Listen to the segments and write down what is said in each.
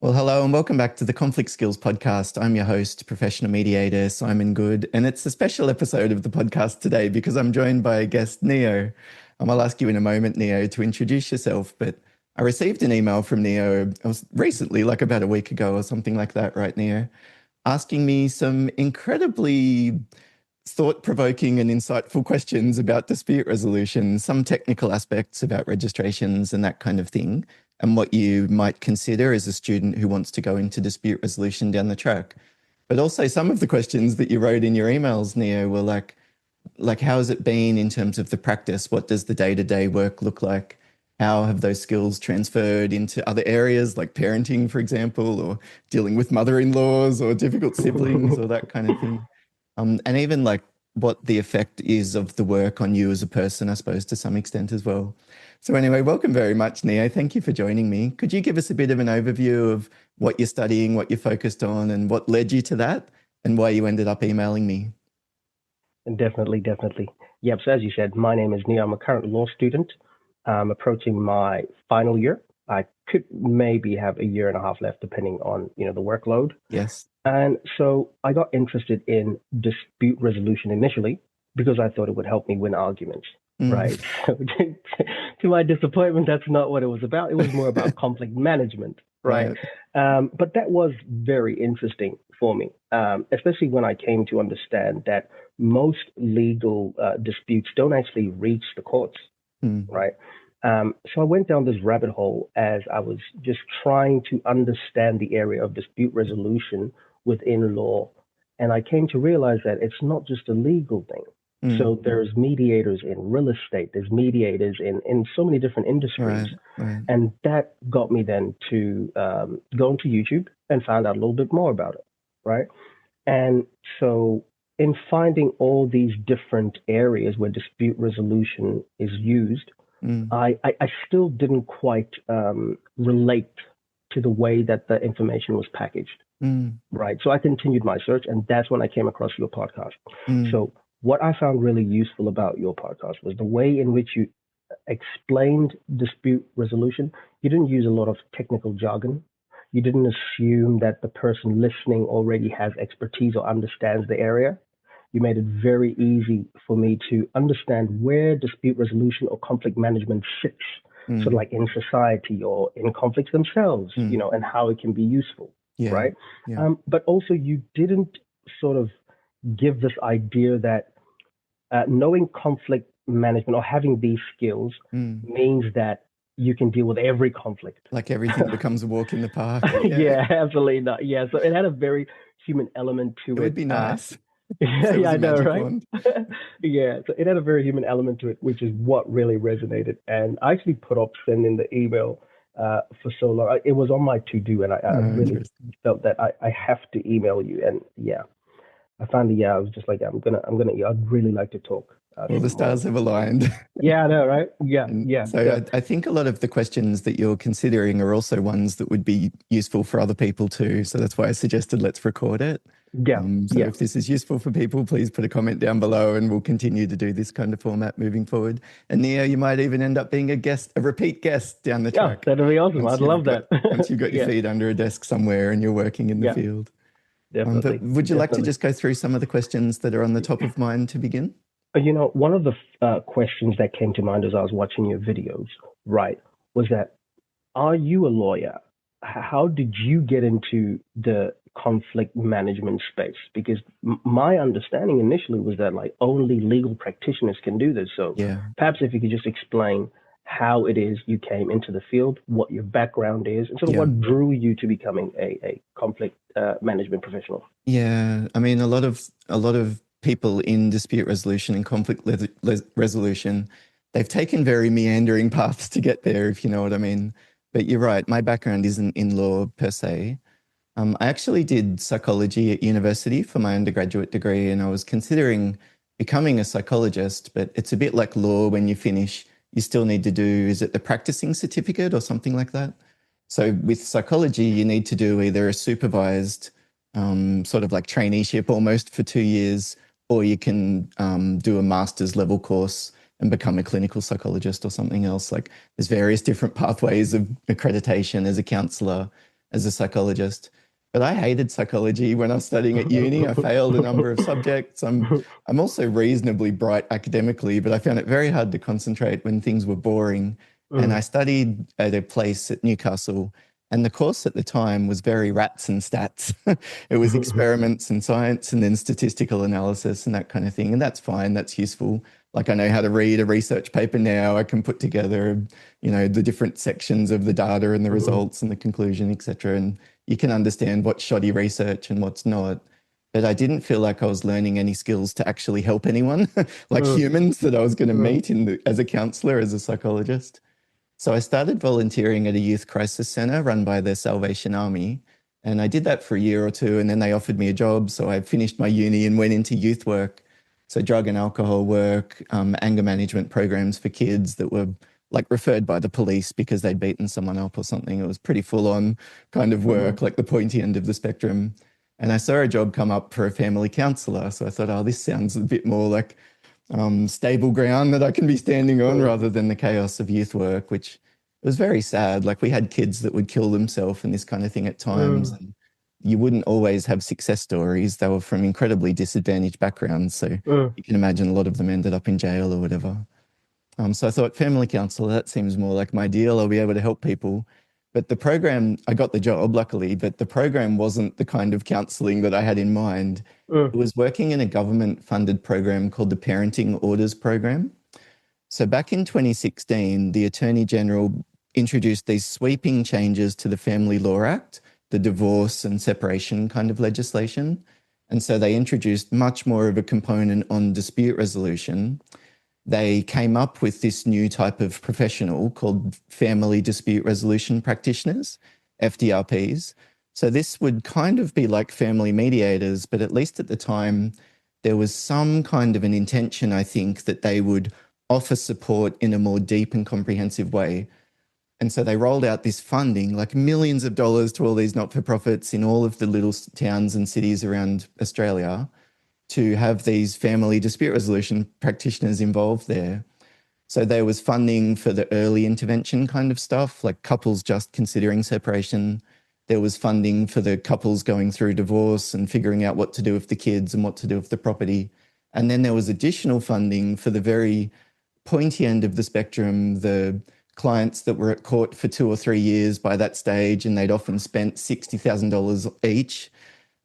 Well, hello and welcome back to the Conflict Skills Podcast. I'm your host, professional mediator Simon Goode, and it's a special episode of the podcast today because I'm joined by guest Neo. I'll ask you in a moment, Neo, to introduce yourself, but I received an email from Neo recently, like about a week ago or something like that, right, Neo, asking me some incredibly thought-provoking and insightful questions about dispute resolution, some technical aspects about registrations and that kind of thing, and what you might consider as a student who wants to go into dispute resolution down the track. But also some of the questions that you wrote in your emails, Neo, were like how has it been in terms of the practice? What does the day-to-day work look like? How have those skills transferred into other areas like parenting, for example, or dealing with mother-in-laws or difficult siblings or that kind of thing? And even like what the effect is of the work on you as a person, I suppose, to some extent as well. So anyway, welcome very much, Neo. Thank you for joining me. Could you give us a bit of an overview of what you're studying, what you're focused on, and what led you to that, and why you ended up emailing me? Definitely. Yep. So as you said, my name is Neo. I'm a current law student. I'm approaching my final year. I could maybe have a year and a half left, depending on the workload. Yes. And so I got interested in dispute resolution initially because I thought it would help me win arguments. Right. So to my disappointment, that's not what it was about. It was more about conflict management. Right. But that was very interesting for me, especially when I came to understand that most legal disputes don't actually reach the courts. Right. So I went down this rabbit hole as I was just trying to understand the area of dispute resolution within law. And I came to realize that it's not just a legal thing. So there's mediators in real estate, there's mediators in so many different industries. Right. And that got me then to go into YouTube and find out a little bit more about it. Right. And so in finding all these different areas where dispute resolution is used, I still didn't quite relate to the way that the information was packaged. Right. So I continued my search, and that's when I came across your podcast. So what I found really useful about your podcast was the way in which you explained dispute resolution. You didn't use a lot of technical jargon. You didn't assume that the person listening already has expertise or understands the area. You made it very easy for me to understand where dispute resolution or conflict management sits, sort of like in society or in conflicts themselves, and how it can be useful, right? But also you didn't sort of give this idea that knowing conflict management or having these skills means that you can deal with every conflict. Like everything becomes a walk in the park. Yeah, absolutely not. Yeah, so it had a very human element to it. It would be nice. Yeah, I know, right? Yeah, so it had a very human element to it, which is what really resonated. And I actually put up sending the email for so long. It was on my to-do, and I really felt that I have to email you. And yeah, I finally, I was just like, I'd really like to talk. Well, the stars have aligned. Yeah, I know, right? Yeah. So I think a lot of the questions that you're considering are also ones that would be useful for other people too. So that's why I suggested let's record it. If this is useful for people, please put a comment down below and we'll continue to do this kind of format moving forward. And Neo, you might even end up being a repeat guest down the track. Yeah, that'd be awesome. I'd love that. Once you've got your feet under a desk somewhere and you're working in the field. Definitely. But would you like to just go through some of the questions that are on the top of mind to begin? One of the questions that came to mind as I was watching your videos, right, was that, are you a lawyer? How did you get into the conflict management space? Because my understanding initially was that like only legal practitioners can do this. So perhaps if you could just explain how it is you came into the field, what your background is, and sort of what drew you to becoming a conflict management professional. Yeah, I mean, a lot of people in dispute resolution and conflict resolution, they've taken very meandering paths to get there, if you know what I mean. But you're right, my background isn't in law per se. I actually did psychology at university for my undergraduate degree, and I was considering becoming a psychologist, but it's a bit like law. When you finish, you still need to do, is it the practicing certificate or something like that? So with psychology, you need to do either a supervised sort of like traineeship almost for 2 years, or you can do a master's level course and become a clinical psychologist or something else. Like there's various different pathways of accreditation as a counsellor. as a psychologist. But I hated psychology when I was studying at uni. I failed a number of subjects. I'm also reasonably bright academically, but I found it very hard to concentrate when things were boring. And I studied at a place at Newcastle, and the course at the time was very rats and stats. It was experiments and science and then statistical analysis and that kind of thing. And that's fine. That's useful. Like I know how to read a research paper now. I can put together, the different sections of the data and the results and the conclusion, etc. And you can understand what's shoddy research and what's not. But I didn't feel like I was learning any skills to actually help anyone, like humans that I was going to meet as a counselor, as a psychologist. So I started volunteering at a youth crisis center run by the Salvation Army. And I did that for a year or two, and then they offered me a job. So I finished my uni and went into youth work. So drug and alcohol work, anger management programs for kids that were like referred by the police because they'd beaten someone up or something. It was pretty full on kind of work, like the pointy end of the spectrum. And I saw a job come up for a family counselor. So I thought, oh, this sounds a bit more like stable ground that I can be standing on rather than the chaos of youth work, which was very sad. Like we had kids that would kill themselves and this kind of thing at times. And you wouldn't always have success stories. They were from incredibly disadvantaged backgrounds. So you can imagine a lot of them ended up in jail or whatever. So I thought family counselor, that seems more like my deal. I'll be able to help people. But the program, I got the job, luckily, but the program wasn't the kind of counseling that I had in mind. It was working in a government-funded program called the Parenting Orders Program. So back in 2016, the Attorney General introduced these sweeping changes to the Family Law Act, the divorce and separation kind of legislation. And so they introduced much more of a component on dispute resolution. They came up with this new type of professional called family dispute resolution practitioners, FDRPs. So this would kind of be like family mediators, but at least at the time, there was some kind of an intention, I think, that they would offer support in a more deep and comprehensive way. And so they rolled out this funding, like millions of dollars to all these not-for-profits in all of the little towns and cities around Australia, to have these family dispute resolution practitioners involved there. So there was funding for the early intervention kind of stuff, like couples just considering separation. There was funding for the couples going through divorce and figuring out what to do with the kids and what to do with the property. And then there was additional funding for the very pointy end of the spectrum, the clients that were at court for 2 or 3 years by that stage, and they'd often spent $60,000 each.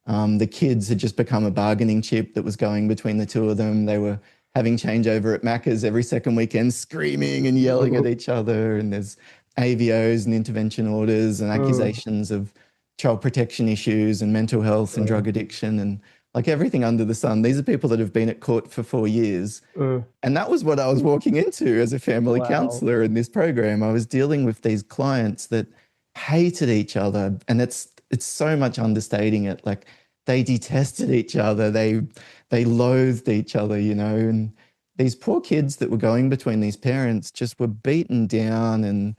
The kids had just become a bargaining chip that was going between the two of them. They were having changeover at Macca's every second weekend, screaming and yelling at each other. And there's AVOs and intervention orders and accusations of child protection issues and mental health and drug addiction and like everything under the sun. These are people that have been at court for 4 years. And that was what I was walking into as a family counselor in this program. I was dealing with these clients that hated each other. And it's so much understating it. Like they detested each other. They loathed each other, and these poor kids that were going between these parents just were beaten down and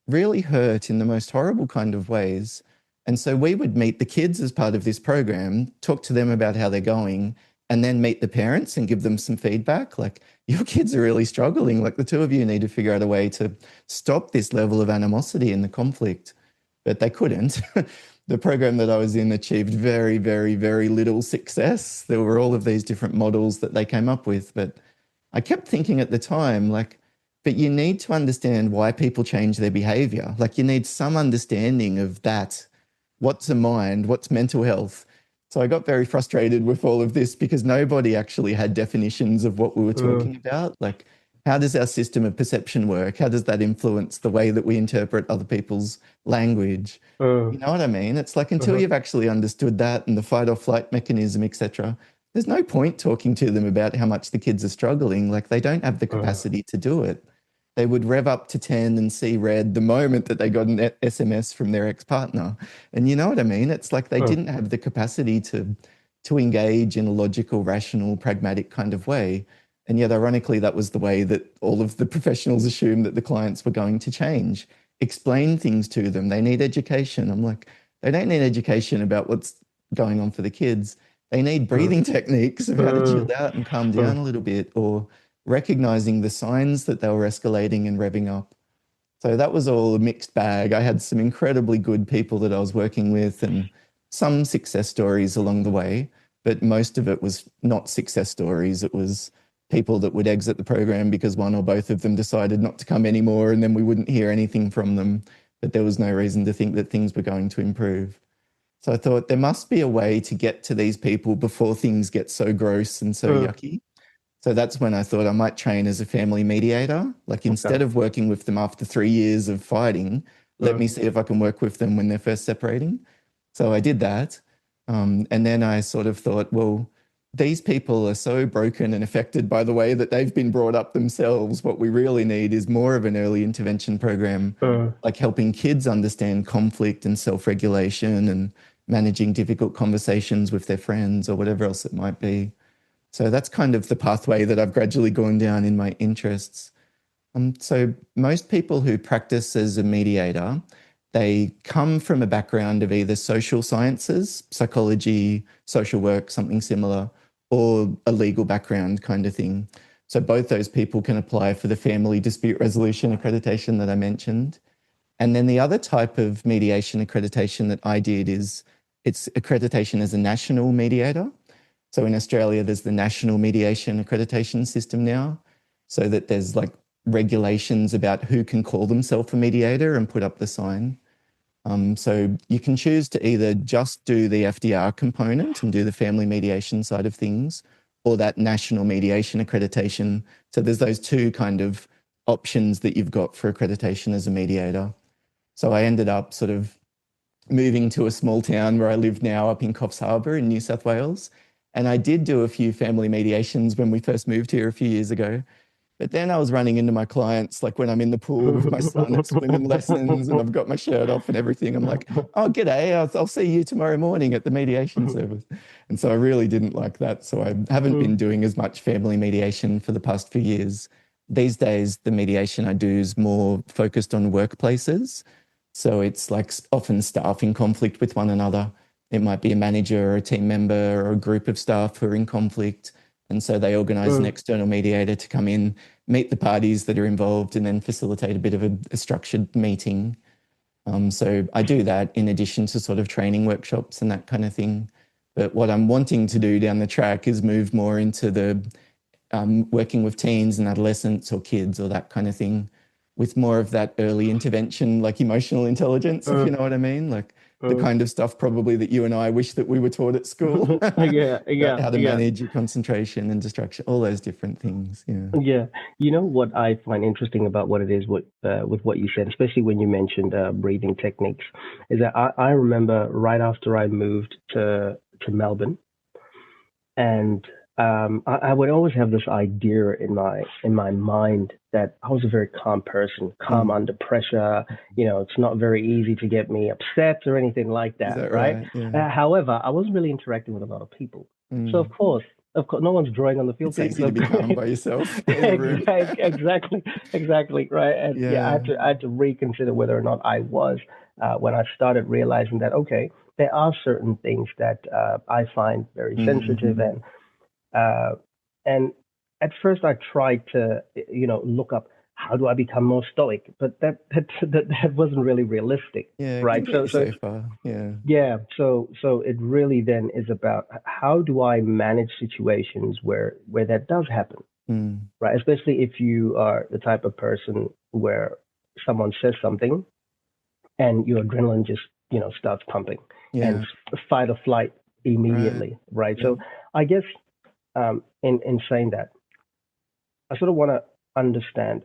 really hurt in the most horrible kind of ways. And so we would meet the kids as part of this program, talk to them about how they're going, and then meet the parents and give them some feedback. Like, your kids are really struggling. Like, the two of you need to figure out a way to stop this level of animosity and the conflict. But they couldn't. The program that I was in achieved very, very, very little success. There were all of these different models that they came up with. But I kept thinking at the time, like, but you need to understand why people change their behavior. Like, you need some understanding of that. What's a mind? What's mental health? So I got very frustrated with all of this because nobody actually had definitions of what we were talking about. Like, how does our system of perception work? How does that influence the way that we interpret other people's language? You know what I mean? It's like, until you've actually understood that and the fight or flight mechanism, etc., there's no point talking to them about how much the kids are struggling. Like, they don't have the capacity to do it. They would rev up to 10 and see red the moment that they got an SMS from their ex-partner. And you know what I mean? It's like they didn't have the capacity to engage in a logical, rational, pragmatic kind of way. And yet, ironically, that was the way that all of the professionals assumed that the clients were going to change. Explain things to them. They need education. I'm like, they don't need education about what's going on for the kids. They need breathing techniques of how to chill out and calm down a little bit, or recognizing the signs that they were escalating and revving up. So that was all a mixed bag. I had some incredibly good people that I was working with and some success stories along the way, but most of it was not success stories. It was people that would exit the program because one or both of them decided not to come anymore, and then we wouldn't hear anything from them. But there was no reason to think that things were going to improve. So I thought there must be a way to get to these people before things get so gross and so Mm, yucky. So that's when I thought I might train as a family mediator. Like okay. instead of working with them after 3 years of fighting, let Mm, me see if I can work with them when they're first separating. So I did that. And then I sort of thought, well, these people are so broken and affected by the way that they've been brought up themselves. What we really need is more of an early intervention program, mm, like helping kids understand conflict and self-regulation and managing difficult conversations with their friends or whatever else it might be. So that's kind of the pathway that I've gradually gone down in my interests. So most people who practice as a mediator, they come from a background of either social sciences, psychology, social work, something similar, or a legal background kind of thing. So both those people can apply for the family dispute resolution accreditation that I mentioned. And then the other type of mediation accreditation that I did is it's accreditation as a national mediator. So in Australia, there's the National Mediation Accreditation System now, so that there's like regulations about who can call themselves a mediator and put up the sign. So you can choose to either just do the FDR component and do the family mediation side of things, or that national mediation accreditation. So there's those two kind of options that you've got for accreditation as a mediator. So I ended up sort of moving to a small town where I live now up in Coffs Harbour in New South Wales. And I did do a few family mediations when we first moved here a few years ago. But then I was running into my clients, like when I'm in the pool with my son at swimming lessons and I've got my shirt off and everything. I'm like, oh, g'day, I'll see you tomorrow morning at the mediation service. And so I really didn't like that. So I haven't been doing as much family mediation for the past few years. These days, the mediation I do is more focused on workplaces. So it's like often staff in conflict with one another. It might be a manager or a team member or a group of staff who are in conflict. And so they organize an mm, external mediator to come in, meet the parties that are involved, and then facilitate a bit of a structured meeting. So I do that in addition to sort of training workshops and that kind of thing. But what I'm wanting to do down the track is move more into the working with teens and adolescents or kids or that kind of thing, with more of that early intervention, like emotional intelligence, if you mm, know what I mean, like the mm. kind of stuff probably that you and I wish that we were taught at school Yeah, about yeah, how to yeah. manage your concentration and distraction, all those different things. Yeah. Yeah, you know what I find interesting about what it is with what you said, especially when you mentioned breathing techniques, is that I remember right after I moved to Melbourne, and I would always have this idea in my mind that I was a very calm person, calm Mm. under pressure. You know, it's not very easy to get me upset or anything like Is that, that right? right? Yeah. However, I wasn't really interacting with a lot of people, so Mm. of course, no one's drawing on the field It's thing. easy So to of be course, calm by yourself in a room. exactly, exactly, right. And yeah, Yeah. I had to reconsider whether or not I was when I started realizing that okay, there are certain things that I find very Mm. sensitive uh, and at first I tried to look up how do I become more stoic, but that wasn't really realistic, Yeah, it right? can get you so far. Yeah. Yeah, so it really then is about how do I manage situations where that does happen, Mm. right? Especially if you are the type of person where someone says something and your adrenaline just starts pumping and Yeah. fight or flight Right. immediately, right? Yeah. So I guess in saying that, I sort of want to understand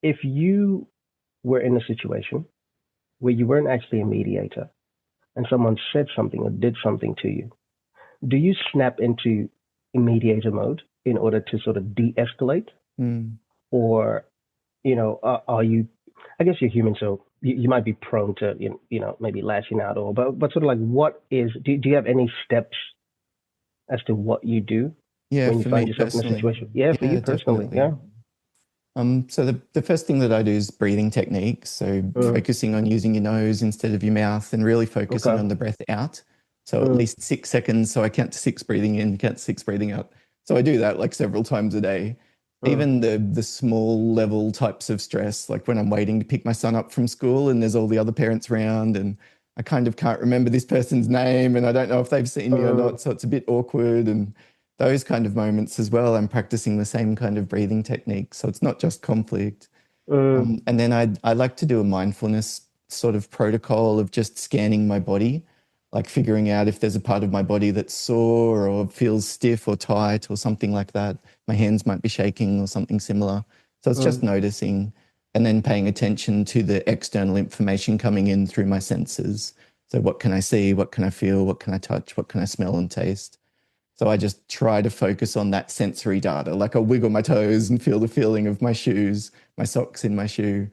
if you were in a situation where you weren't actually a mediator and someone said something or did something to you, do you snap into mediator mode in order to sort of de-escalate, Mm. or are you? I guess you're human, so you might be prone to maybe lashing out, or but sort of like what is? Do you have any steps as to what you do Yeah, when you for me find yourself in a personally. situation? Yeah, for you Yeah, personally, definitely. yeah. So the first thing that I do is breathing techniques. So Mm, focusing on using your nose instead of your mouth and really focusing okay. on the breath out. So at Mm, least 6 seconds. So I count to six breathing in, count to six breathing out. So I do that like several times a day. mm, even the small level types of stress, like when I'm waiting to pick my son up from school and there's all the other parents around and I kind of can't remember this person's name and I don't know if they've seen me or mm, not, so it's a bit awkward. And those kind of moments as well, I'm practicing the same kind of breathing technique. So it's not just conflict. mm, And then I like to do a mindfulness sort of protocol of just scanning my body, like figuring out if there's a part of my body that's sore or feels stiff or tight or something like that. My hands might be shaking or something similar. So it's just mm, noticing and then paying attention to the external information coming in through my senses. So what can I see? What can I feel? What can I touch? What can I smell and taste? So I just try to focus on that sensory data. Like I'll wiggle my toes and feel the feeling of my shoes, my socks in my shoe.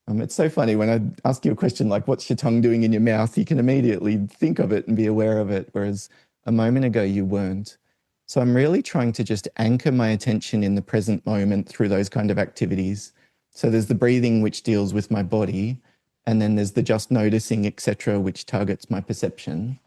It's so funny when I ask you a question like, what's your tongue doing in your mouth? You can immediately think of it and be aware of it, whereas a moment ago you weren't. So I'm really trying to just anchor my attention in the present moment through those kind of activities. So there's the breathing, which deals with my body, and then there's the just noticing, etc., which targets my perception.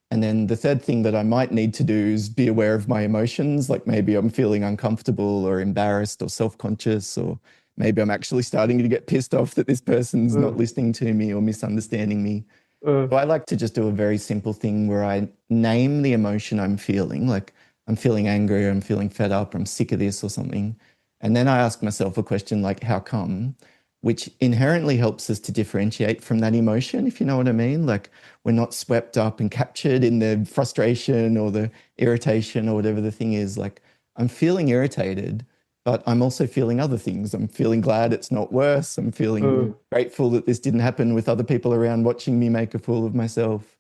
And then the third thing that I might need to do is be aware of my emotions. Like maybe I'm feeling uncomfortable or embarrassed or self-conscious, or maybe I'm actually starting to get pissed off that this person's not mm, listening to me or misunderstanding me. mm, So I like to just do a very simple thing where I name the emotion I'm feeling. Like I'm feeling angry, or I'm feeling fed up, or I'm sick of this or something. And then I ask myself a question like, how come? Which inherently helps us to differentiate from that emotion, if you know what I mean. Like we're not swept up and captured in the frustration or the irritation or whatever the thing is. Like I'm feeling irritated, but I'm also feeling other things. I'm feeling glad it's not worse. I'm feeling mm, grateful that this didn't happen with other people around watching me make a fool of myself.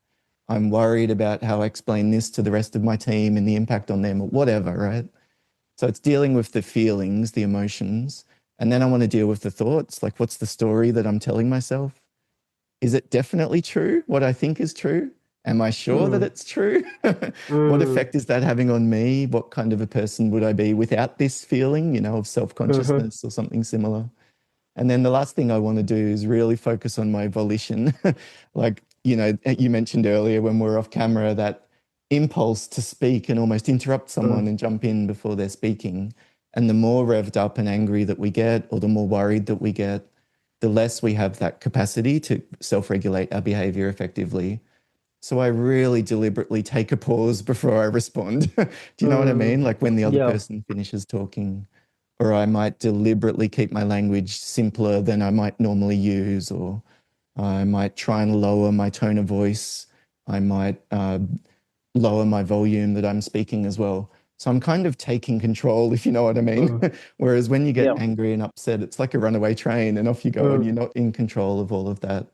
I'm worried about how I explain this to the rest of my team and the impact on them or whatever, right? So it's dealing with the feelings, the emotions, and then I want to deal with the thoughts. Like, what's the story that I'm telling myself? Is it definitely true? What I think is true? Am I sure that mm, it's true? What mm, effect is that having on me? What kind of a person would I be without this feeling, of mhm, self-consciousness or something similar? And then the last thing I want to do is really focus on my volition. Like, you mentioned earlier when we're off camera, that impulse to speak and almost interrupt someone mm, and jump in before they're speaking. And the more revved up and angry that we get, or the more worried that we get, the less we have that capacity to self regulate our behavior effectively. So I really deliberately take a pause before I respond. Do you know what I mm. mean? Like when the other Yeah. person finishes talking, or I might deliberately keep my language simpler than I might normally use, or I might try and lower my tone of voice. I might lower my volume that I'm speaking as well. So I'm kind of taking control, if you know what I mean. Mm, Whereas when you get yeah. angry and upset, it's like a runaway train and off you go, and Mm, you're not in control of all of that.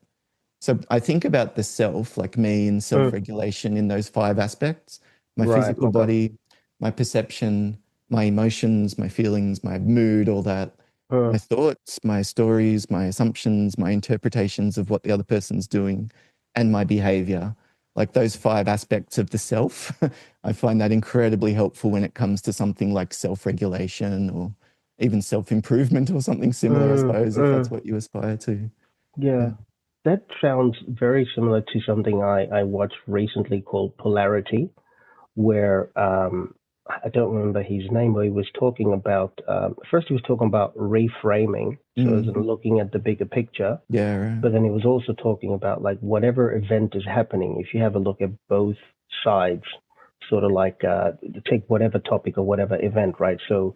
So I think about the self, like me and mm. self-regulation in those five aspects: my Right. physical Okay. body, my perception, my emotions, my feelings, my mood, all that, my Mm, thoughts, my stories, my assumptions, my interpretations of what the other person's doing, and my behavior. Like those five aspects of the self, I find that incredibly helpful when it comes to something like self-regulation or even self-improvement or something similar, I mm, suppose, if that's mm. what you aspire to. Yeah. Yeah. That sounds very similar to something I watched recently called Polarity, where I don't remember his name, but he was talking about first he was talking about reframing, so as in Mm. looking at the bigger picture, Yeah, right. but then he was also talking about like whatever event is happening, if you have a look at both sides, sort of like take whatever topic or whatever event, right? So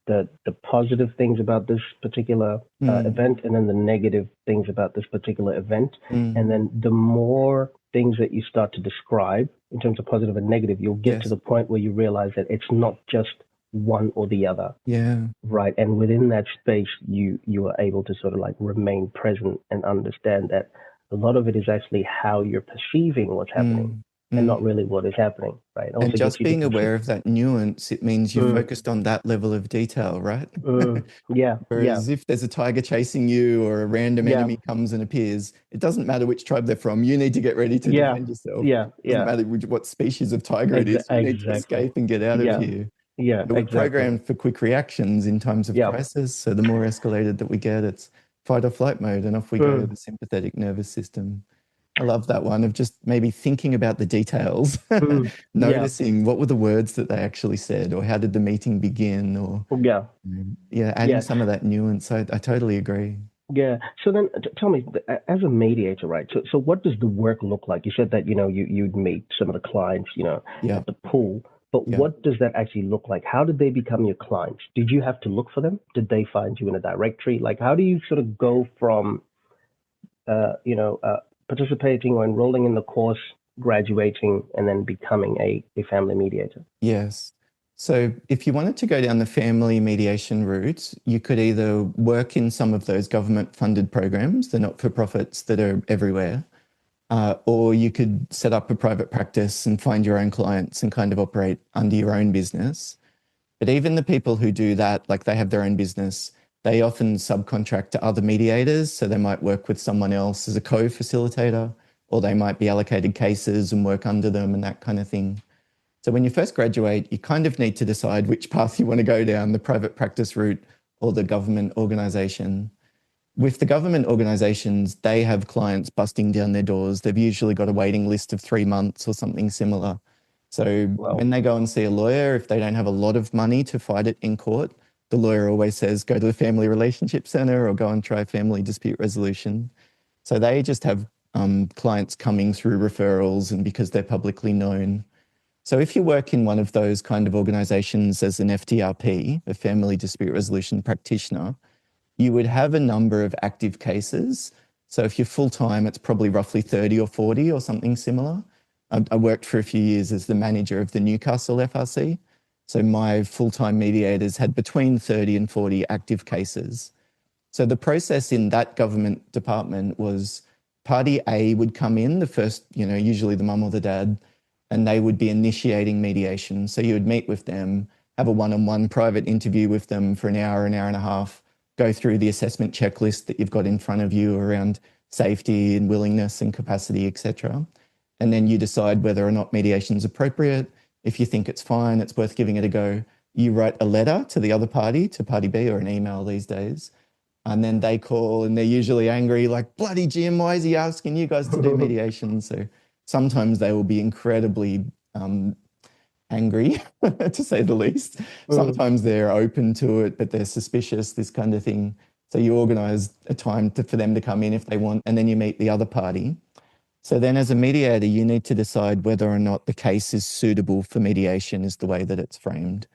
the positive things about this particular Mm, event and then the negative things about this particular event, and mm, then the more things that you start to describe in terms of positive and negative, you'll get to yes. the point where you realize that it's not just one or the other, Yeah. right? And within that space you are able to sort of like remain present and understand that a lot of it is actually how you're perceiving what's happening Mm, and not mm. really what is happening, right? It And also gets just you to being consider. aware of that nuance, it means you Mm, focused on that level of detail, right? yeah, yeah, Whereas if there's a tiger chasing you or a random yeah, enemy comes and appears, it doesn't matter which tribe they're from. You need to get ready to yeah, defend yourself. yeah, It doesn't yeah. matter what species of tiger it is. You need to Exactly. escape and get out of Yeah, here. yeah, But we're exactly. programmed for quick reactions in times of Yeah. crisis. So the more escalated that we get, it's fight or flight mode, and off we go, Mm, the sympathetic nervous system. I love that one of just maybe thinking about the details, Mm, yeah, noticing what were the words that they actually said, or how did the meeting begin, or yeah, yeah, adding yeah. some of that nuance. I totally agree. Yeah. So then, tell me, as a mediator, right? So what does the work look like? You said that you'd meet some of the clients, Yeah, at the pool, but yeah. what does that actually look like? How did they become your clients? Did you have to look for them? Did they find you in a directory? Like, how do you sort of go from, uh, you know, uh, participating or enrolling in the course, graduating, and then becoming a family mediator? Yes. So if you wanted to go down the family mediation route, you could either work in some of those government funded programs, the not for profits that are everywhere, or you could set up a private practice and find your own clients and kind of operate under your own business. But even the people who do that, like they have their own business, they often subcontract to other mediators. So they might work with someone else as a co facilitator, or they might be allocated cases and work under them and that kind of thing. So when you first graduate, you kind of need to decide which path you want to go down, the private practice route or the government organization. With the government organizations, they have clients busting down their doors. They've usually got a waiting list of 3 months or something similar. So Well, when they go and see a lawyer, if they don't have a lot of money to fight it in court, the lawyer always says, go to the Family Relationship Centre or go and try family dispute resolution. So they just have clients coming through referrals and because they're publicly known. So if you work in one of those kind of organizations as an FDRP, a family dispute resolution practitioner, you would have a number of active cases. So if you're full time, it's probably roughly 30 or 40 or something similar. I worked for a few years as the manager of the Newcastle FRC. So my full time mediators had between 30 and 40 active cases. So the process in that government department was party A would come in, the first, usually the mum or the dad, and they would be initiating mediation. So you would meet with them, have a one-on-one private interview with them for an hour and a half, go through the assessment checklist that you've got in front of you around safety and willingness and capacity, etc. And then you decide whether or not mediation is appropriate. If you think it's fine, it's worth giving it a go. You write a letter to the other party, to party B, or an email these days, and then they call and they're usually angry, like, bloody Jim, why is he asking you guys to do mediation? So sometimes they will be incredibly angry, to say the least. mm, Sometimes they're open to it, but they're suspicious, this kind of thing. So you organize a time for them to come in if they want, and then you meet the other party. So then as a mediator, you need to decide whether or not the case is suitable for mediation, is the way that it's framed.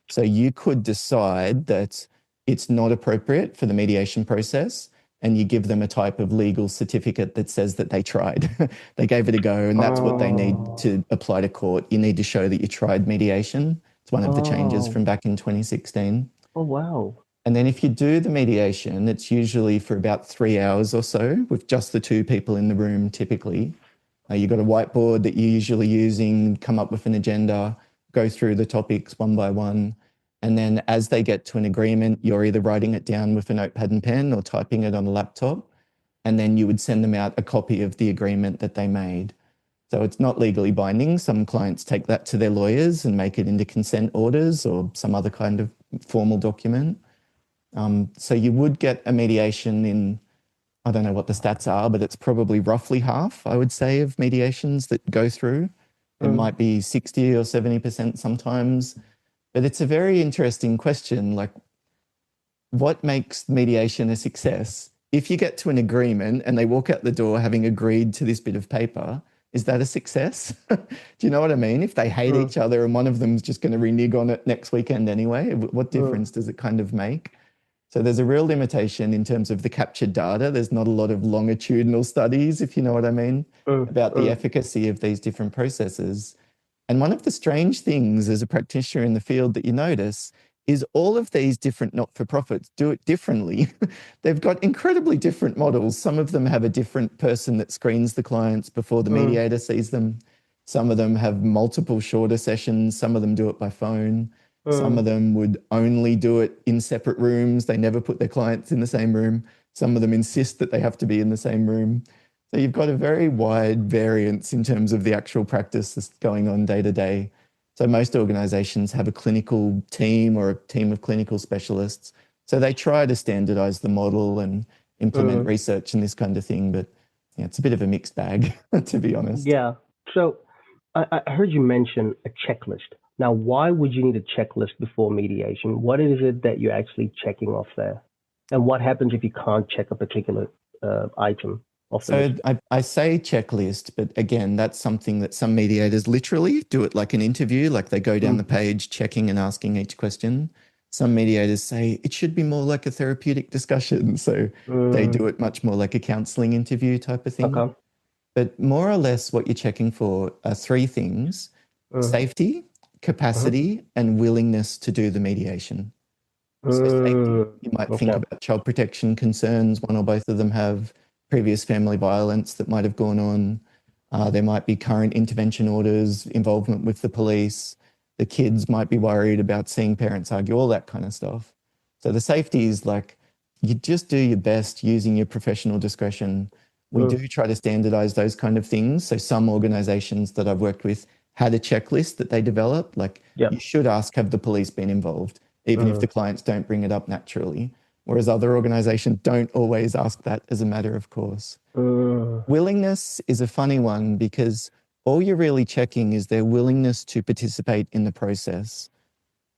So you could decide that it's not appropriate for the mediation process, and you give them a type of legal certificate that says that they tried. They gave it a go, and that's what they need oh, to apply to court. You need to show that you tried mediation. It's one of the changes oh, from back in 2016. oh, wow. And then if you do the mediation, it's usually for about 3 hours or so with just the two people in the room typically. You've got a whiteboard that you're usually using, come up with an agenda, go through the topics one by one. And then as they get to an agreement, you're either writing it down with a notepad and pen or typing it on a laptop. And then you would send them out a copy of the agreement that they made. So it's not legally binding. Some clients take that to their lawyers and make it into consent orders or some other kind of formal document. So you would get a mediation in, I don't know what the stats are, but it's probably roughly half, I would say, of mediations that go through. It Mm, might be 60 or 70% sometimes. But it's a very interesting question. Like, what makes mediation a success? If you get to an agreement and they walk out the door having agreed to this bit of paper, is that a success? Do you know what I mean? If they hate mm, each other and one of them's just going to renege on it next weekend anyway, what mm, difference does it kind of make? So there's a real limitation in terms of the captured data. There's not a lot of longitudinal studies, if you know what I mean, mm, about the mm, efficacy of these different processes. And one of the strange things as a practitioner in the field that you notice is all of these different not-for-profits do it differently. They've got incredibly different models. Some of them have a different person that screens the clients before the mm, mediator sees them. Some of them have multiple shorter sessions. Some of them do it by phone. Some of mm. them would only do it in separate rooms. They never put their clients in the same room. Some of them insist that they have to be in the same room. So you've got a very wide variance in terms of the actual practice that's going on day to day. So most organizations have a clinical team or a team of clinical specialists. So they try to standardize the model and implement Mm, research and this kind of thing. But Yeah, it's a bit of a mixed bag, to be honest. Yeah. So I heard you mention a checklist. Now, why would you need a checklist before mediation? What is it that you're actually checking off there? And what happens if you can't check a particular item off the So list? I say checklist, but again, that's something that some mediators literally do it like an interview, like they go down the Mm, page checking and asking each question. Some mediators say it should be more like a therapeutic discussion. So they mm, do it much more like a counseling interview type of thing. okay. But more or less, what you're checking for are three things: Mm, safety, mm, capacity, and willingness to do the mediation. So safety, mm, you might think okay. about child protection concerns. One or both of them have previous family violence that might have gone on. There might be current intervention orders, involvement with the police. The kids might be worried about seeing parents argue, all that kind of stuff. So the safety is like you just do your best using your professional discretion. We Mm, do try to standardize those kind of things. So some organizations that I've worked with had a checklist that they developed, like yeah. you should ask, have the police been involved? Even if the Mm, clients don't bring it up naturally. Whereas other organizations don't always ask that as a matter of course. mm, Willingness is a funny one because all you're really checking is their willingness to participate in the process.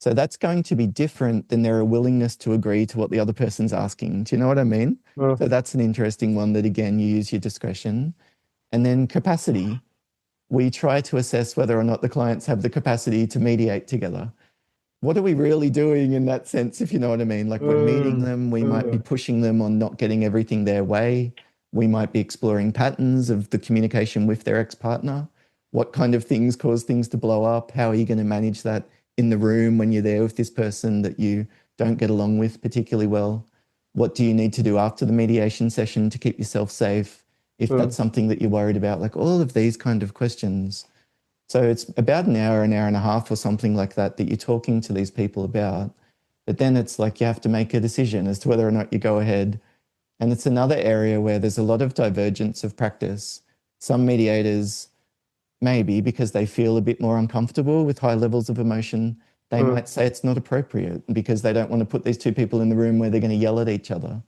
So that's going to be different than their willingness to agree to what the other person's asking. Do you know what I mean? mm, So that's an interesting one that, again, you use your discretion. And then capacity. We try to assess whether or not the clients have the capacity to mediate together. What are we really doing in that sense, if you know what I mean? Like we're meeting mm, them, we might be mm, pushing them on not getting everything their way. We might be exploring patterns of the communication with their ex-partner. What kind of things cause things to blow up? How are you going to manage that in the room when you're there with this person that you don't get along with particularly well? What do you need to do after the mediation session to keep yourself safe? If that's mm, something that you're worried about, like all of these kind of questions. So it's about an hour and a half or something like that that you're talking to these people about. But then it's like you have to make a decision as to whether or not you go ahead. And it's another area where there's a lot of divergence of practice. Some mediators, maybe because they feel a bit more uncomfortable with high levels of emotion, they mm, might say it's not appropriate because they don't want to put these two people in the room where they're going to yell at each other.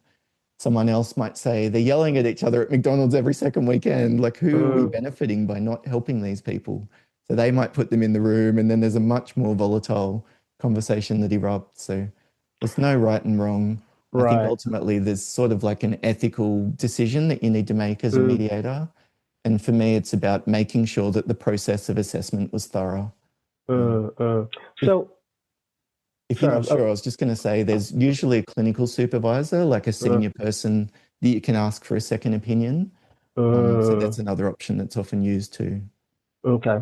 Someone else might say they're yelling at each other at McDonald's every second weekend. Like, who are we mm. benefiting by not helping these people? So they might put them in the room, and then there's a much more volatile conversation that erupts. So there's no right and wrong. I think Right. ultimately there's sort of like an ethical decision that you need to make as a Mm, mediator. And for me, it's about making sure that the process of assessment was thorough. Um, mm, mm. if So, if you're sorry. not sure, I was just going to say there's usually a clinical supervisor, like a Mm, senior person that you can ask for a second opinion. So mm. that's another option that's often used too. Okay.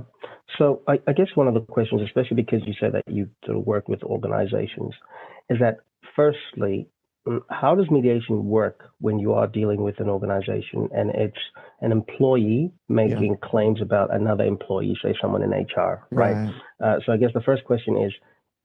So I guess one of the questions, especially because you said that you sort of work with organizations, is that firstly, how does mediation work when you are dealing with an organization and it's an employee Yeah, making claims about another employee, say someone in HR, right? right. So I guess the first question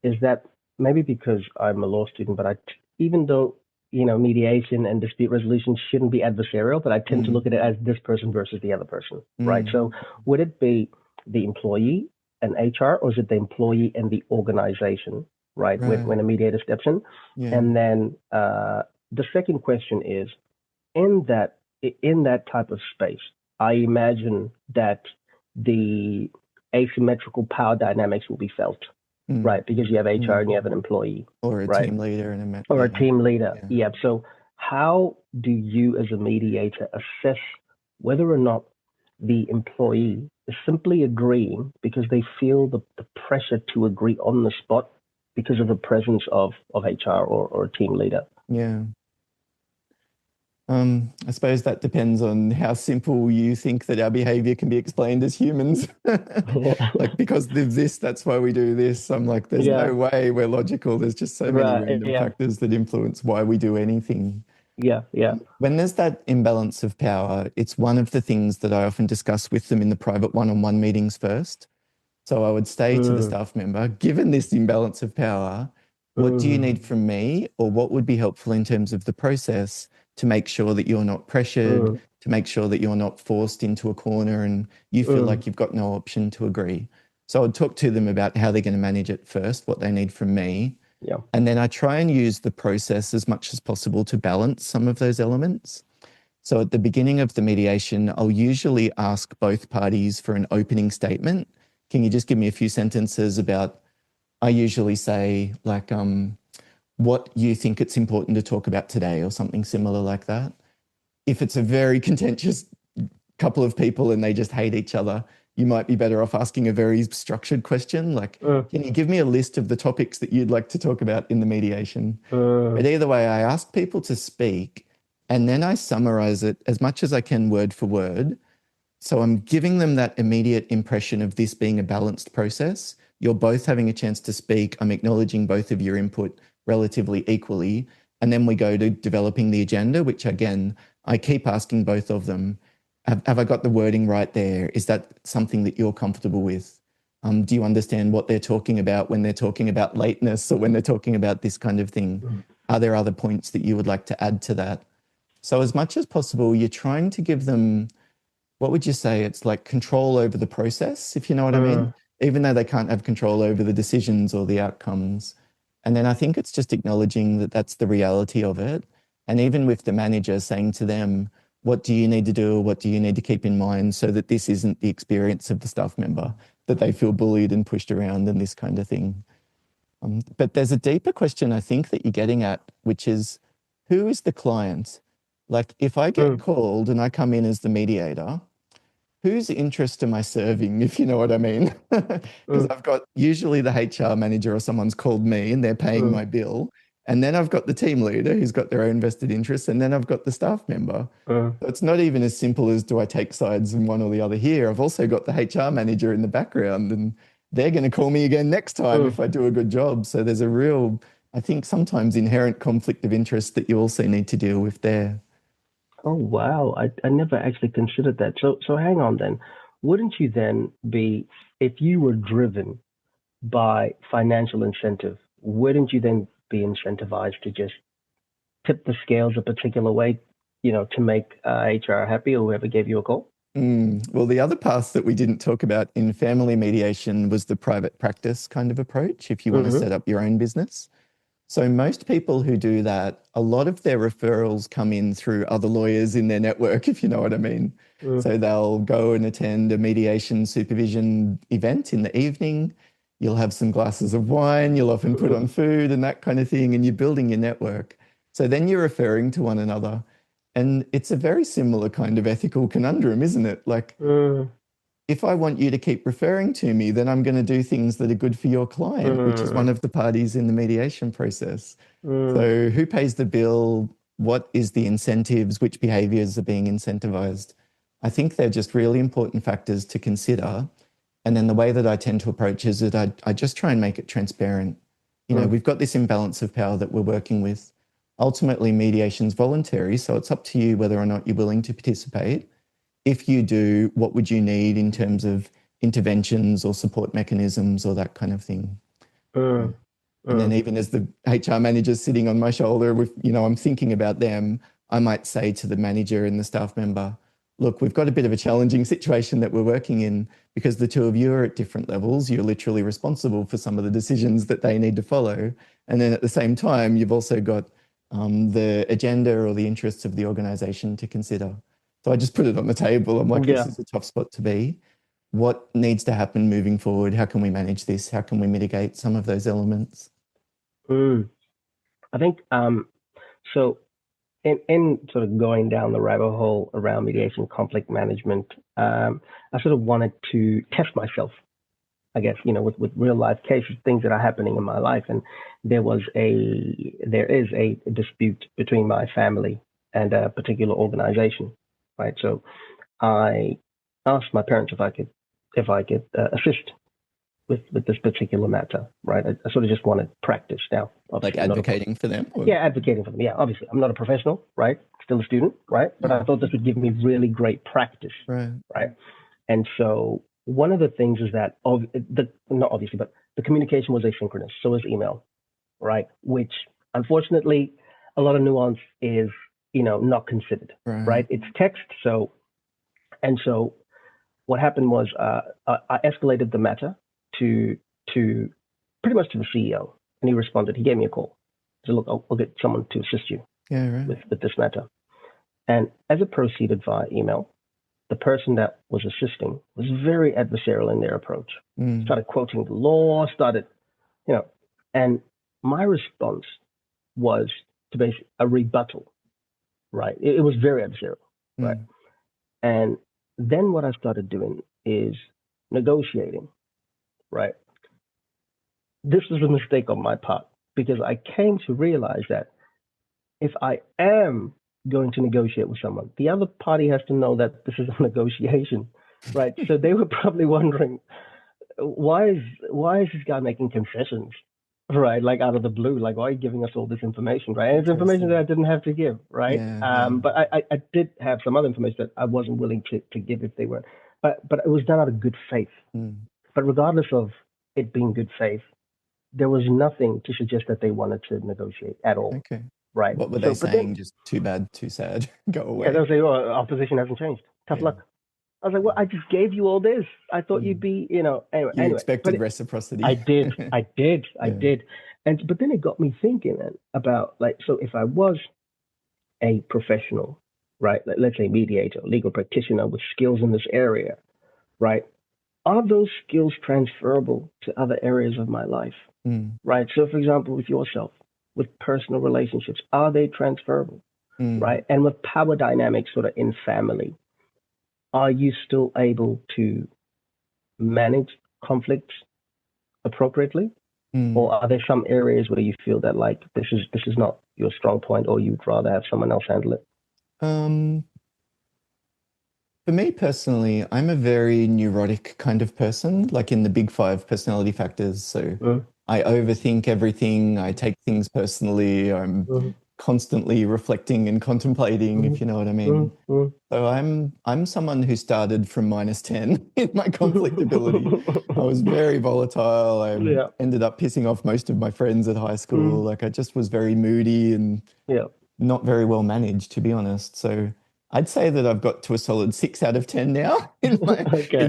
is that maybe because I'm a law student, but even though mediation and dispute resolution shouldn't be adversarial, but I tend to Mm, look at it as this person versus the other person, right? mm, So would it be the employee and HR, or is it the employee and the organization, right? When right. a mediator steps in, Yeah. and then the second question is in that type of space, I imagine that the asymmetrical power dynamics will be felt, Mm, right? Because you have HR and you mm. have an employee, Or a right? team leader and Or a yeah, team leader. yeah. Yeah. So how do you as a mediator assess whether or not the employee is simply agreeing because they feel the pressure to agree on the spot because of the presence of HR or a team leader? Yeah. I suppose that depends on how simple you think that our behavior can be explained as humans. Like, because there's this, that's why we do this. I'm like, there's Yeah. no way we're logical. There's just so many Right. random Yeah. factors that influence why we do anything. Yeah. Yeah. When there's that imbalance of power, it's one of the things that I often discuss with them in the private one-on-one meetings first. So I would say to the Mm, staff member, given this imbalance of power, what do you mm, need from me, or what would be helpful in terms of the process to make sure that you're not pressured, mm, to make sure that you're not forced into a corner and you feel mm. like you've got no option to agree? So I would talk to them about how they're going to manage it first, what they need from me. Yeah. And then I try and use the process as much as possible to balance some of those elements. So at the beginning of the mediation, I'll usually ask both parties for an opening statement. Can you just give me a few sentences about, I usually say like, what you think it's important to talk about today or something similar like that. If it's a very contentious couple of people and they just hate each other, you might be better off asking a very structured question like, can you give me a list of the topics that you'd like to talk about in the mediation? But either way, I ask people to speak and then I summarize it as much as I can word for word. So I'm giving them that immediate impression of this being a balanced process. You're both having a chance to speak. I'm acknowledging both of your input relatively equally. And then we go to developing the agenda, which again, I keep asking both of them, have I got the wording right there? Is that something that you're comfortable with? Do you understand what they're talking about when they're talking about lateness or when they're talking about this kind of thing? Are there other points that you would like to add to that? So as much as possible, you're trying to give them, what would you say? It's like control over the process, if you know what I mean, even though they can't have control over the decisions or the outcomes. And then I think it's just acknowledging that that's the reality of it. And even with the manager saying to them, what do you need to do? What do you need to keep in mind so that this isn't the experience of the staff member, that they feel bullied and pushed around and this kind of thing. But there's a deeper question I think that you're getting at, which is, who is the client? Like if I get called and I come in as the mediator, whose interest am I serving, if you know what I mean? Because I've got usually the HR manager or someone's called me and they're paying my bill. And then I've got the team leader who's got their own vested interests. And then I've got the staff member. So it's not even as simple as do I take sides in one or the other here. I've also got the HR manager in the background and they're going to call me again next time if I do a good job. So there's a real, I think sometimes inherent conflict of interest that you also need to deal with there. Oh wow, I never actually considered that. So hang on then. Wouldn't you then be, if you were driven by financial incentive, wouldn't you then be incentivized to just tip the scales a particular way, to make HR happy or whoever gave you a call? Well, the other path that we didn't talk about in family mediation was the private practice kind of approach, if you want to set up your own business. So most people who do that, a lot of their referrals come in through other lawyers in their network, if you know what I mean. So they'll go and attend a mediation supervision event in the evening. You'll have some glasses of wine. You'll often put on food and that kind of thing, and you're building your network. So then you're referring to one another. And it's a very similar kind of ethical conundrum, isn't it? Like, if I want you to keep referring to me, then I'm going to do things that are good for your client, which is one of the parties in the mediation process. So who pays the bill? What is the incentives? Which behaviors are being incentivized? I think they're just really important factors to consider. And then the way that I tend to approach is that I just try and make it transparent. We've got this imbalance of power that we're working with. Ultimately, mediation's voluntary, so it's up to you whether or not you're willing to participate. If you do, what would you need in terms of interventions or support mechanisms or that kind of thing? And then even as the HR manager sitting on my shoulder, with, I'm thinking about them, I might say to the manager and the staff member, look, we've got a bit of a challenging situation that we're working in because the two of you are at different levels. You're literally responsible for some of the decisions that they need to follow. And then at the same time, you've also got the agenda or the interests of the organization to consider. So I just put it on the table. I'm like, this is a tough spot to be. What needs to happen moving forward? How can we manage this? How can we mitigate some of those elements? I think so. In sort of going down the rabbit hole around mediation conflict management, I sort of wanted to test myself, I guess, with real life cases, things that are happening in my life. And there is a dispute between my family and a particular organization, right? So I asked my parents if I could assist with this particular matter, right? I sort of just wanted practice now. Like advocating for them? Yeah, advocating for them. Yeah, obviously. I'm not a professional, right? Still a student, right? But I thought this would give me really great practice, right? And so one of the things is that, not obviously, but the communication was asynchronous. So was email, right? Which, unfortunately, a lot of nuance is, not considered, right? It's text. So what happened was I escalated the matter to pretty much to the CEO, and he responded. He gave me a call. He said, "Look, I'll get someone to assist you with this matter." And as it proceeded via email, the person that was assisting was very adversarial in their approach. Started quoting the law, you know, and my response was to basically a rebuttal, right? It was very adversarial, right? And then what I started doing is negotiating, right? This was a mistake on my part because I came to realize that if I am going to negotiate with someone, the other party has to know that this is a negotiation, right? So they were probably wondering, why is this guy making concessions, right? Like out of the blue, like why are you giving us all this information, right? And it's information that I didn't have to give, right? But I did have some other information that I wasn't willing to give if they weren't. But it was done out of good faith. But regardless of it being good faith, there was nothing to suggest that they wanted to negotiate at all. Okay. Right. What were they saying? Then, just too bad, too sad, go away. Yeah, they'll say, oh, our position hasn't changed. Tough luck. I was like, well, I just gave you all this. I thought you'd be, anyway. You expected reciprocity. I did. But then it got me thinking about, like, so if I was a professional, right, let's say mediator, legal practitioner with skills in this area, right, are those skills transferable to other areas of my life, right? So, for example, with yourself, with personal relationships, are they transferable, right? And with power dynamics sort of in family, are you still able to manage conflicts appropriately? Or are there some areas where you feel that like this is not your strong point, or you'd rather have someone else handle it? For me personally, I'm a very neurotic kind of person, like in the big 5 personality factors. So I overthink everything. I take things personally. I'm constantly reflecting and contemplating, if you know what I mean. So I'm someone who started from -10 in my conflict ability. I was very volatile. I ended up pissing off most of my friends at high school. Like I just was very moody and not very well managed, to be honest. So I'd say that I've got to a solid 6 out of 10 now in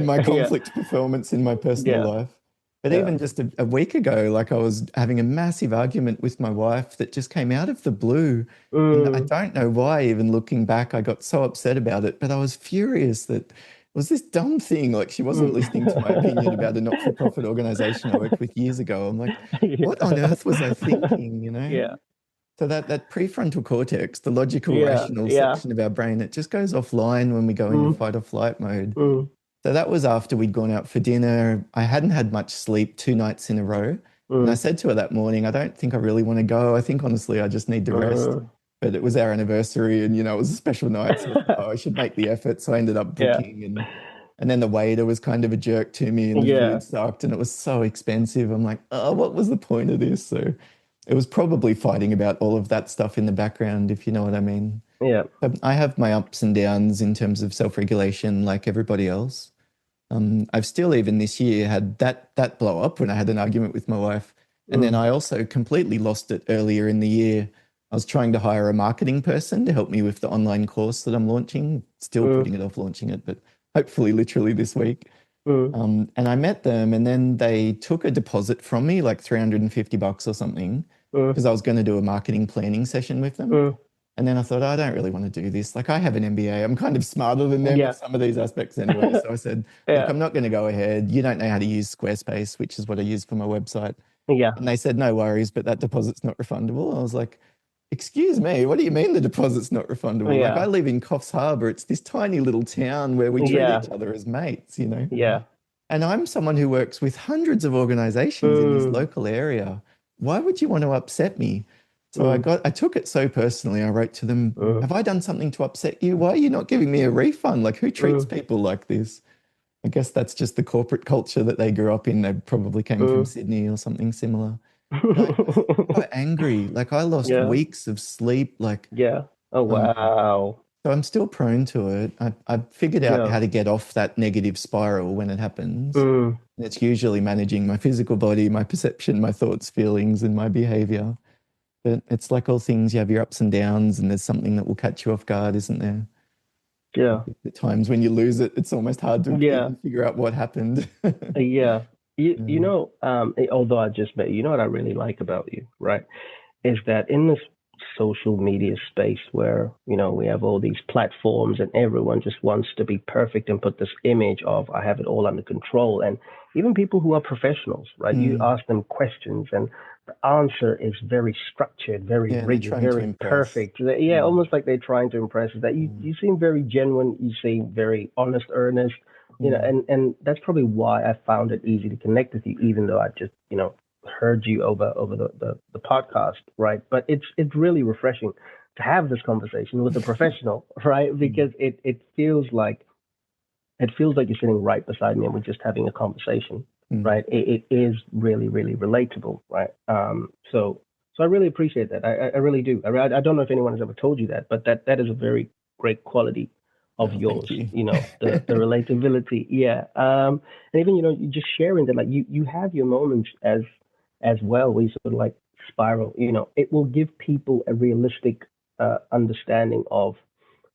my conflict performance in my personal life. But even just a week ago, like I was having a massive argument with my wife that just came out of the blue. And I don't know why, even looking back, I got so upset about it. But I was furious that it was this dumb thing. Like she wasn't listening to my opinion about a not-for-profit organization I worked with years ago. I'm like, what on earth was I thinking, So that prefrontal cortex, the logical, rational section of our brain, it just goes offline when we go into fight or flight mode. So that was after we'd gone out for dinner. I hadn't had much sleep 2 nights in a row. And I said to her that morning, I don't think I really want to go. I think, honestly, I just need to rest. But it was our anniversary and, it was a special night. So I should make the effort. So I ended up booking. And then the waiter was kind of a jerk to me and the food sucked and it was so expensive. I'm like, oh, what was the point of this? So it was probably fighting about all of that stuff in the background, if you know what I mean. But I have my ups and downs in terms of self-regulation like everybody else. I've still, even this year, had that blow up when I had an argument with my wife. And then I also completely lost it earlier in the year. I was trying to hire a marketing person to help me with the online course that I'm launching. Still putting it off launching it, but hopefully literally this week. And I met them and then they took a deposit from me, like $350 or something, because I was going to do a marketing planning session with them. And then I thought, I don't really want to do this. Like I have an MBA. I'm kind of smarter than them in some of these aspects anyway. So I said, look, I'm not going to go ahead. You don't know how to use Squarespace, which is what I use for my website. And they said, no worries, but that deposit's not refundable. I was like, excuse me, what do you mean the deposit's not refundable? Like I live in Coffs Harbour. It's this tiny little town where we treat each other as mates, And I'm someone who works with hundreds of organizations in this local area. Why would you want to upset me? So I took it so personally. I wrote to them, have I done something to upset you? Why are you not giving me a refund? Like who treats people like this? I guess that's just the corporate culture that they grew up in. They probably came from Sydney or something similar. Like, I was so angry. Like I lost weeks of sleep. Like Oh, wow. So I'm still prone to it. I've figured out how to get off that negative spiral when it happens. And it's usually managing my physical body, my perception, my thoughts, feelings, and my behavior. But it's like all things, you have your ups and downs, and there's something that will catch you off guard, isn't there? The times when you lose it, it's almost hard to even figure out what happened. Although I just met you, what I really like about you, right, is that in this social media space where, we have all these platforms and everyone just wants to be perfect and put this image of, I have it all under control. And even people who are professionals, right? You ask them questions and the answer is very structured, very Yeah, they're rigid, trying to very impress. perfect. Yeah, almost like they're trying to impress. That you seem very genuine, you seem very honest, earnest, and that's probably why I found it easy to connect with you, even though I just, heard you over the podcast, right? But it's really refreshing to have this conversation with a professional, right? Because it feels like you're sitting right beside me and we're just having a conversation, right? It is really, really relatable, right? So I really appreciate that. I really do. I don't know if anyone has ever told you that, but that is a very great quality of Oh, thank yours. you. The relatability, yeah. And even you just sharing that, like you have your moments as well, where you sort of like spiral. It will give people a realistic understanding of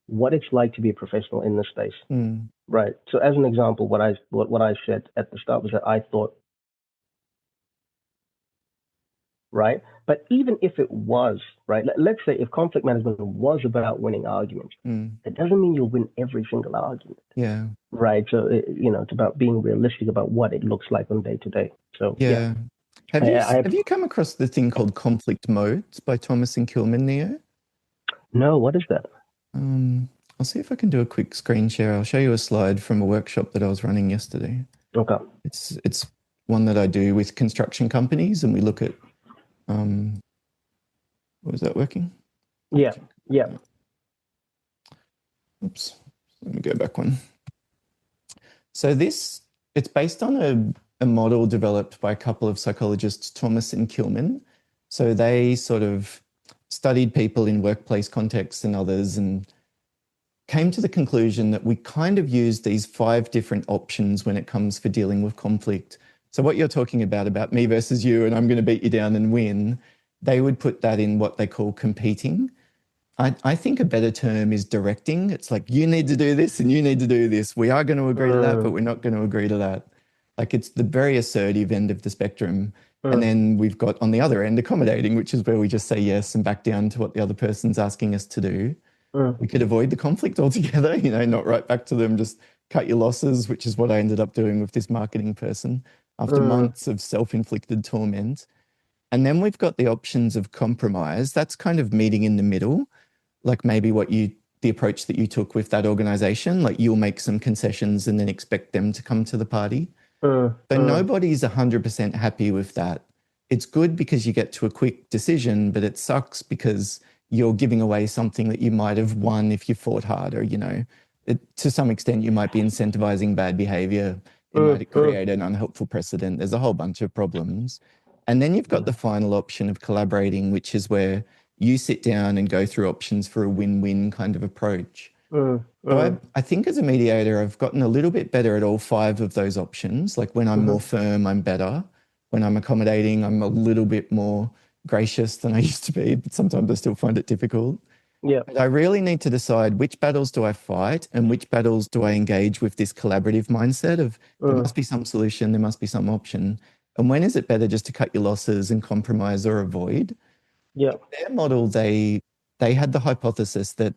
what it's like to be a professional in this space. Right. So as an example, what I said at the start was that I thought, right? But even if it was, right, let's say if conflict management was about winning arguments, it doesn't mean you'll win every single argument. Yeah. Right. So, it's about being realistic about what it looks like on day to day. So, Yeah. Have you I have you come across the thing called conflict modes by Thomas-Kilmann, Neo? no, what is that? I'll see if I can do a quick screen share. I'll show you a slide from a workshop that I was running yesterday. Okay. It's one that I do with construction companies, and we look at was that working? Yeah. Yeah. Oops. Let me go back one. So it's based on a model developed by a couple of psychologists, Thomas and Kilmann. So they sort of studied people in workplace contexts and others and came to the conclusion that we kind of use these 5 different options when it comes for dealing with conflict. So what you're talking about me versus you, and I'm going to beat you down and win, they would put that in what they call competing. I think a better term is directing. It's like, you need to do this and you need to do this. We are going to agree to that, but we're not going to agree to that. Like, it's the very assertive end of the spectrum. And then we've got on the other end accommodating, which is where we just say yes and back down to what the other person's asking us to do. We could avoid the conflict altogether, not right back to them, just cut your losses, which is what I ended up doing with this marketing person after months of self-inflicted torment. And then we've got the options of compromise. That's kind of meeting in the middle, like maybe the approach that you took with that organization, like you'll make some concessions and then expect them to come to the party. So nobody's 100% happy with that. It's good because you get to a quick decision, but it sucks because you're giving away something that you might have won if you fought harder. To some extent, you might be incentivizing bad behavior. It might create an unhelpful precedent. There's a whole bunch of problems. And then you've got the final option of collaborating, which is where you sit down and go through options for a win-win kind of approach. So I think as a mediator, I've gotten a little bit better at all 5 of those options. Like when I'm more firm, I'm better. When I'm accommodating, I'm a little bit more gracious than I used to be, but sometimes I still find it difficult. Yeah. But I really need to decide which battles do I fight and which battles do I engage with this collaborative mindset of there must be some solution, there must be some option. And when is it better just to cut your losses and compromise or avoid? Yeah. Their model, they had the hypothesis that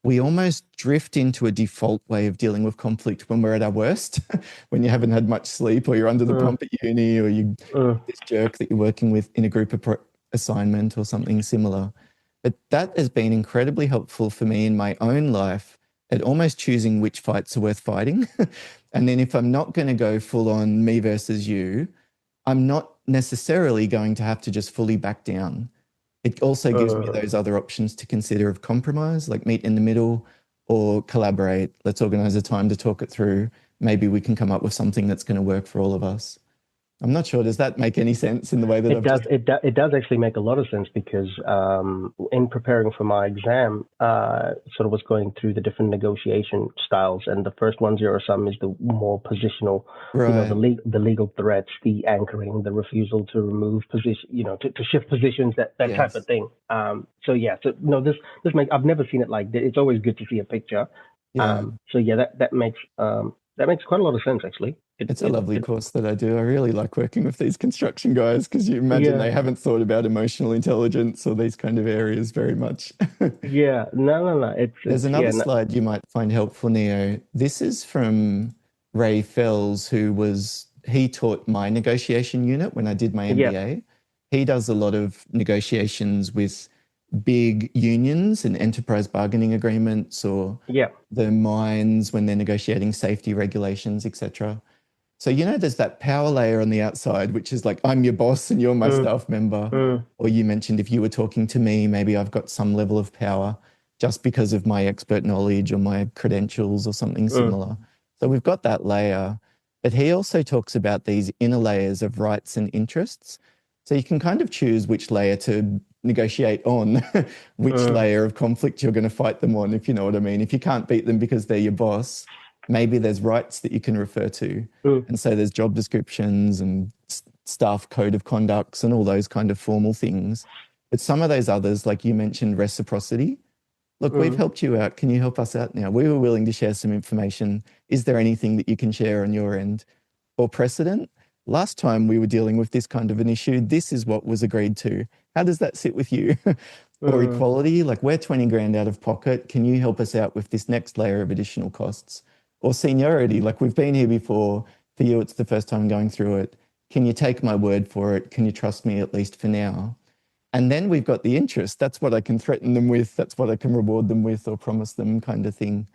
we almost drift into a default way of dealing with conflict when we're at our worst, when you haven't had much sleep or you're under the pump at uni or you this jerk that you're working with in a group assignment or something similar. But that has been incredibly helpful for me in my own life at almost choosing which fights are worth fighting. And then if I'm not going to go full on me versus you, I'm not necessarily going to have to just fully back down. It also gives me those other options to consider of compromise, like meet in the middle or collaborate. Let's organize a time to talk it through. Maybe we can come up with something that's going to work for all of us. I'm not sure. Does that make any sense in the way that it does actually make a lot of sense because in preparing for my exam, sort of was going through the different negotiation styles, and the first one, zero sum, is the more positional, right. the legal threats, the anchoring, the refusal to remove position, to shift positions, that Yes. type of thing. This makes, I've never seen it like this. It's always good to see a picture. Yeah. That makes quite a lot of sense actually. It's a lovely course that I do. I really like working with these construction guys because you imagine yeah, they haven't thought about emotional intelligence or these kind of areas very much. yeah. No. It's There's another yeah, slide you might find helpful, Neo. This is from Ray Fells, he taught my negotiation unit when I did my yeah, MBA. He does a lot of negotiations with big unions and enterprise bargaining agreements or yeah. the mines when they're negotiating safety regulations, etc. So, there's that power layer on the outside, which is like, I'm your boss and you're my Mm, staff member. mm, Or you mentioned if you were talking to me, maybe I've got some level of power just because of my expert knowledge or my credentials or something mm, similar. So we've got that layer. But he also talks about these inner layers of rights and interests. So you can kind of choose which layer to negotiate on, which mm, layer of conflict you're going to fight them on, if you know what I mean. If you can't beat them because they're your boss, maybe there's rights that you can refer to. mm, And so there's job descriptions and staff code of conducts and all those kind of formal things. But some of those others, like you mentioned, reciprocity. Look, we've mm, helped you out. Can you help us out now? We were willing to share some information. Is there anything that you can share on your end? Or precedent? Last time we were dealing with this kind of an issue, this is what was agreed to. How does that sit with you? Or mm, equality, like we're 20 grand out of pocket. Can you help us out with this next layer of additional costs? Or seniority, like we've been here before. For you, it's the first time going through it. Can you take my word for it? Can you trust me at least for now? And then we've got the interest. That's what I can threaten them with. That's what I can reward them with or promise them, kind of thing.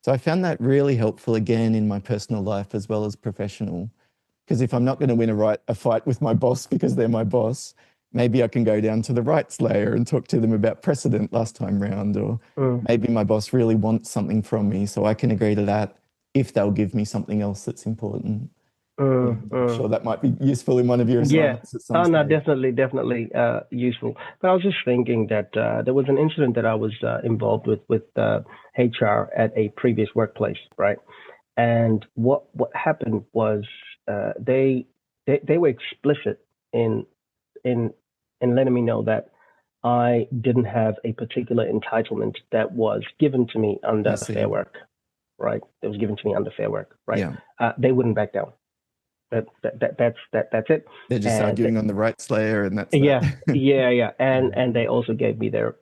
So I found that really helpful again in my personal life as well as professional. Because if I'm not going to win a fight with my boss because they're my boss, maybe I can go down to the rights layer and talk to them about precedent last time round. Or mm, maybe my boss really wants something from me, so I can agree to that if they'll give me something else that's important. Yeah, I'm mm. sure that might be useful in one of your Yeah. assignments at some Oh no, stage. definitely useful. But I was just thinking that there was an incident that I was involved with HR at a previous workplace, right? And what happened was they were explicit in in in letting me know that I didn't have a particular entitlement that was given to me I under Fair see. Work, right? That was given to me under Fair Work, right? Yeah. They wouldn't back down. That's it. They're just And arguing on the rights layer and that's that. yeah, yeah. Yeah. And they also gave me their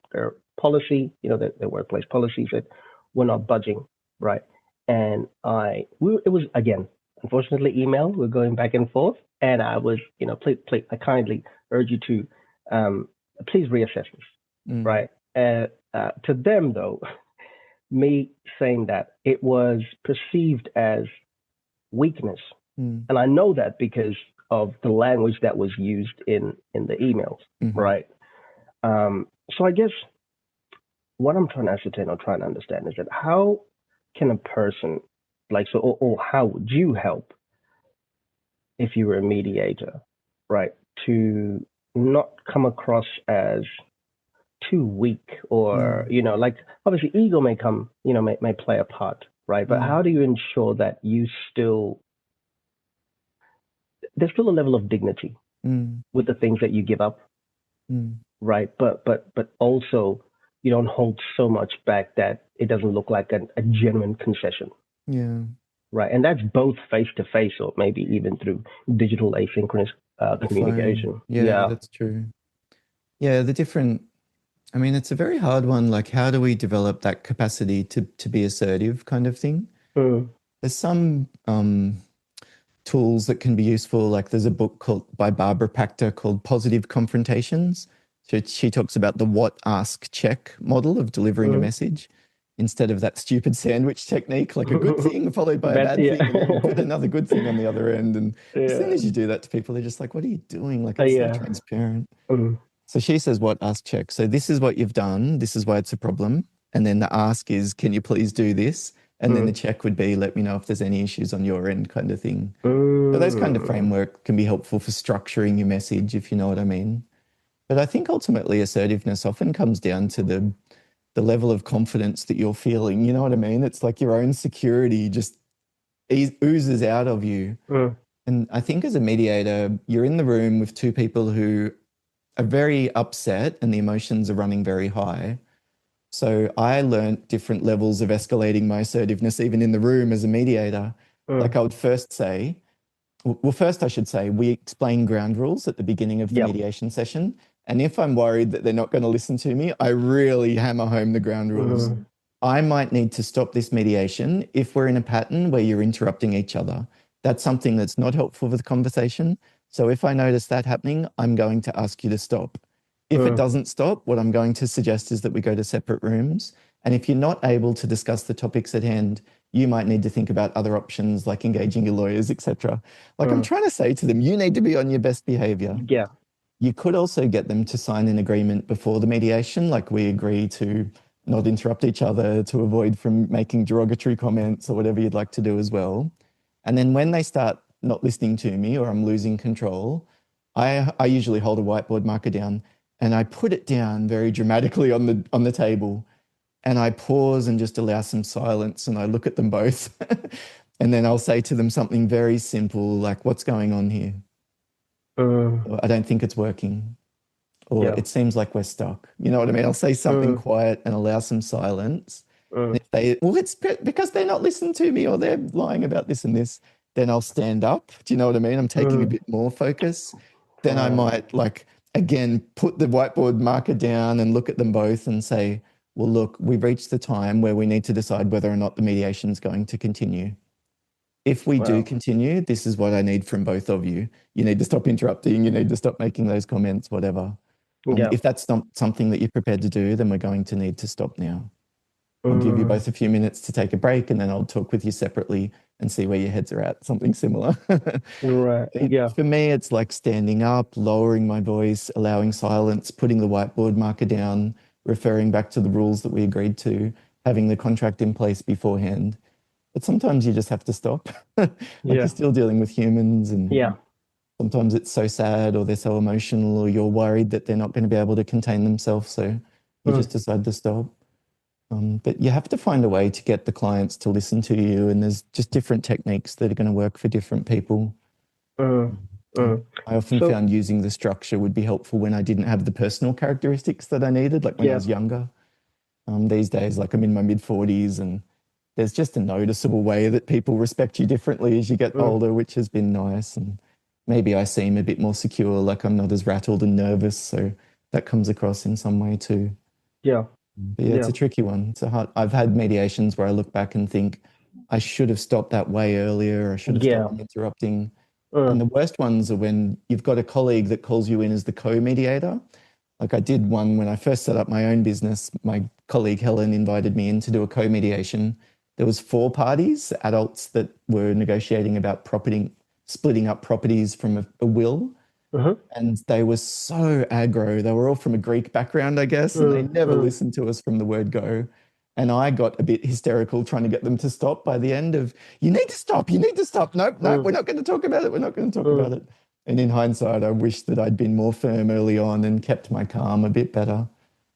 policy, their workplace policies that were not budging, right? And it was again, unfortunately, email. We're going back and forth, and I was, please, I kindly urge you to, please reassess this, Mm, right? To them, though, me saying that it was perceived as weakness, mm, and I know that because of the language that was used in the emails, mhm, right? So I guess what I'm trying to ascertain or trying to understand is that how can a person or how would you help if you were a mediator, right? To not come across as too weak or, mm, obviously ego may come, may play a part, right? But mm, how do you ensure that there's still a level of dignity mm, with the things that you give up, mm. right? But also you don't hold so much back that it doesn't look like a genuine concession, Yeah, right? And that's both face to face or maybe even through digital asynchronous the phone. communication. Yeah, Yeah. that's true. Yeah, I mean, it's a very hard one. Like, how do we develop that capacity to be assertive kind of thing? Mm, There's some tools that can be useful. Like there's a book by Barbara Pachter called Positive Confrontations. So she talks about the what, ask, check model of delivering a mm. message instead of that stupid sandwich technique, like a good thing followed by a bad Yeah. thing, and then you put another good thing on the other end. And as soon Yeah. as you do that to people, they're just like, what are you doing? Like it's so Yeah. transparent. Mm, So she says, what, ask, check. So this is what you've done. This is why it's a problem. And then the ask is, can you please do this? And then the mm, check would be, let me know if there's any issues on your end, kind of thing. So those kind of mm, framework can be helpful for structuring your message, if you know what I mean. But I think ultimately assertiveness often comes down to the level of confidence that you're feeling. You know what I mean? It's like your own security just oozes out of you. mm, And I think as a mediator, you're in the room with two people who are very upset and the emotions are running very high. So I learned different levels of escalating my assertiveness even in the room as a mediator. mm, Like I would first say, Well, first, I should say we explain ground rules at the beginning of the Yeah. mediation session. And if I'm worried that they're not going to listen to me, I really hammer home the ground rules. Mm, I might need to stop this mediation if we're in a pattern where you're interrupting each other. That's something that's not helpful for the conversation. So if I notice that happening, I'm going to ask you to stop. If it mm, doesn't stop, what I'm going to suggest is that we go to separate rooms. And if you're not able to discuss the topics at hand, you might need to think about other options like engaging your lawyers, etc. Like I'm mm. trying to say to them, you need to be on your best behavior. Yeah. You could also get them to sign an agreement before the mediation, like we agree to not interrupt each other, to avoid from making derogatory comments or whatever you'd like to do as well. And then when they start not listening to me or I'm losing control, I usually hold a whiteboard marker down and I put it down very dramatically on the table and I pause and just allow some silence and I look at them both. And then I'll say to them something very simple like, what's going on here? Or, I don't think it's working. Or Yeah. it seems like we're stuck. You know what I mean? I'll say something quiet and allow some silence. And if well, it's because they're not listening to me or they're lying about this and this, then I'll stand up. Do you know what I mean? I'm taking a bit more focus. Then I might like, again, put the whiteboard marker down and look at them both and say, well, look, we've reached the time where we need to decide whether or not the mediation is going to continue. If we do Wow. continue, this is what I need from both of you. You need to stop interrupting. You need to stop making those comments, whatever. Yeah. If that's not something that you're prepared to do, then we're going to need to stop now. I'll give you both a few minutes to take a break and then I'll talk with you separately and see where your heads are at, something similar. Right. Yeah. For me, it's like standing up, lowering my voice, allowing silence, putting the whiteboard marker down, referring back to the rules that we agreed to, having the contract in place beforehand. But sometimes you just have to stop. Like Yeah. you're still dealing with humans and Yeah. sometimes it's so sad or they're so emotional or you're worried that they're not going to be able to contain themselves. So you just decide to stop. But you have to find a way to get the clients to listen to you. And there's just different techniques that are going to work for different people. I often So found using the structure would be helpful when I didn't have the personal characteristics that I needed, like when I yeah. was younger. These days, like I'm in my mid 40s and there's just a noticeable way that people respect you differently as you get older, which has been nice. And maybe I seem a bit more secure, like I'm not as rattled and nervous. So that comes across in some way too. Yeah. But yeah, it's a tricky one. It's a hard. I've had mediations where I look back and think I should have stopped that way earlier. I should have Yeah. stopped interrupting. And the worst ones are when you've got a colleague that calls you in as the co-mediator. Like I did one when I first set up my own business. My colleague Helen invited me in to do a co-mediation. There was 4 parties, adults that were negotiating about property, splitting up properties from a will. And they were so aggro. They were all from a Greek background, I guess, and they never listened to us from the word go. And I got a bit hysterical trying to get them to stop by the end of, you need to stop, you need to stop. Nope, nope, we're not going to talk about it. We're not going to talk about it. And in hindsight, I wish that I'd been more firm early on and kept my calm a bit better.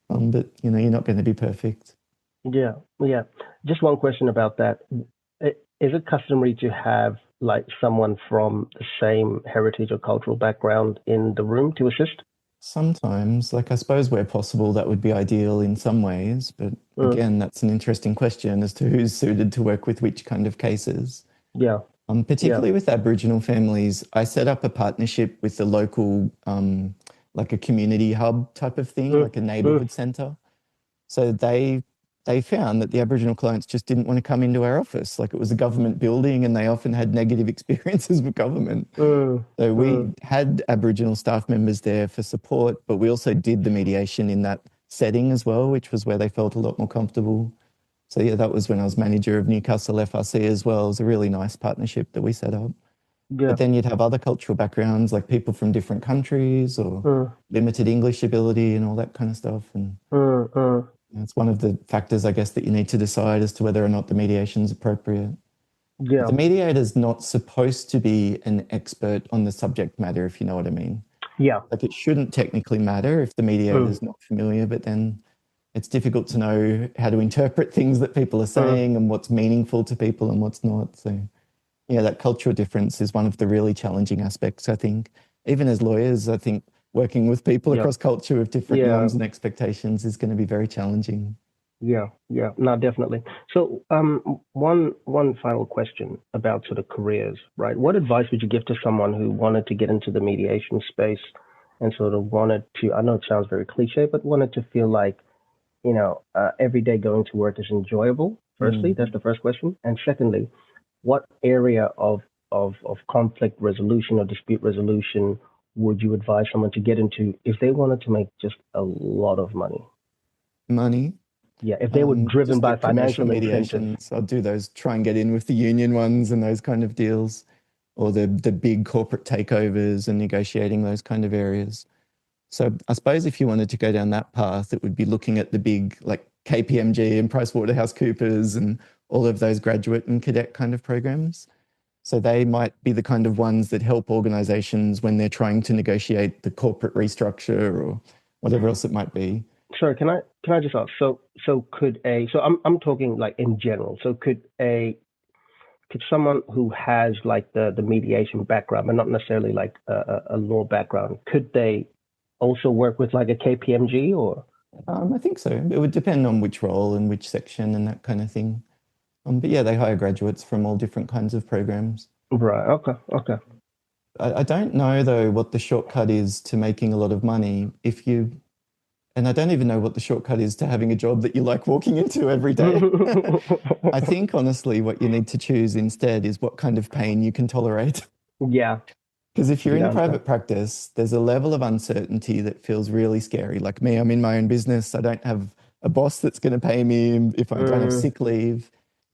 But, you know, you're not going to be perfect. Yeah. Yeah. Just one question about that. Is it customary to have like someone from the same heritage or cultural background in the room to assist? Sometimes, like I suppose where possible, that would be ideal in some ways. But again, that's an interesting question as to who's suited to work with which kind of cases. Yeah. Particularly with Aboriginal families, I set up a partnership with the local, like a community hub type of thing, like a neighborhood center. So they found that the Aboriginal clients just didn't want to come into our office. Like it was a government building and they often had negative experiences with government. So we had Aboriginal staff members there for support, but we also did the mediation in that setting as well, which was where they felt a lot more comfortable. So yeah, that was when I was manager of Newcastle FRC as well. It was a really nice partnership that we set up. Yeah. But then you'd have other cultural backgrounds, like people from different countries or limited English ability and all that kind of stuff. And it's one of the factors, I guess, that you need to decide as to whether or not the mediation is appropriate. Yeah. The mediator is not supposed to be an expert on the subject matter, if you know what I mean. Yeah. Like it shouldn't technically matter if the mediator is not familiar, but then it's difficult to know how to interpret things that people are saying and what's meaningful to people and what's not. So yeah, that cultural difference is one of the really challenging aspects, I think. Even as lawyers, I think working with people across culture with different norms and expectations is going to be very challenging. Yeah, no, definitely. So, one final question about sort of careers, right? What advice would you give to someone who wanted to get into the mediation space and sort of wanted to, I know it sounds very cliche, but wanted to feel like, every day going to work is enjoyable? Firstly, Mm. that's the first question. And secondly, what area of conflict resolution or dispute resolution would you advise someone to get into if they wanted to make just a lot of money? Money. Yeah, if they were driven Just by like commercial financial incentives. mediations. I'll do those, try and get in with the union ones and those kind of deals, or the big corporate takeovers and negotiating those kind of areas. So I suppose if you wanted to go down that path, it would be looking at the big like KPMG and PricewaterhouseCoopers and all of those graduate and cadet kind of programs. So they might be the kind of ones that help organizations when they're trying to negotiate the corporate restructure or whatever else it might be. Sorry, can I just ask? So I'm talking like in general. So could someone who has like the mediation background, but not necessarily like a law background, could they also work with like a KPMG or? I think so. It would depend on which role and which section and that kind of thing. But yeah, they hire graduates from all different kinds of programs. Right. Okay. Okay. I don't know though what the shortcut is to making a lot of money if you, and I don't even know what the shortcut is to having a job that you like walking into every day. I think honestly, what you need to choose instead is what kind of pain you can tolerate. Yeah. Because if you're in Yeah. Okay. private practice, there's a level of uncertainty that feels really scary. Like me, I'm in my own business. I don't have a boss that's going to pay me if I don't have Mm, sick leave.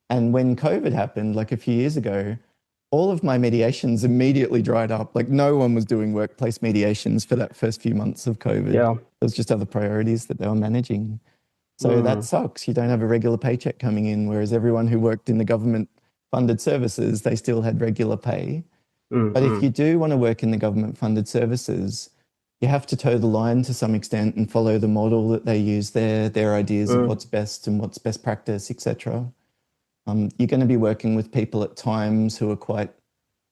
And when COVID happened, like a few years ago, all of my mediations immediately dried up. Like no one was doing workplace mediations for that first few months of COVID. yeah. It was just other priorities that they were managing. So that Mm, sucks. You don't have a regular paycheck coming in, whereas everyone who worked in the government funded services, they still had regular pay. But if mm. you do want to work in the government funded services, you have to toe the line to some extent and follow the model that they use there, their ideas of Mm, what's best and what's best practice, etc. You're going to be working with people at times who are quite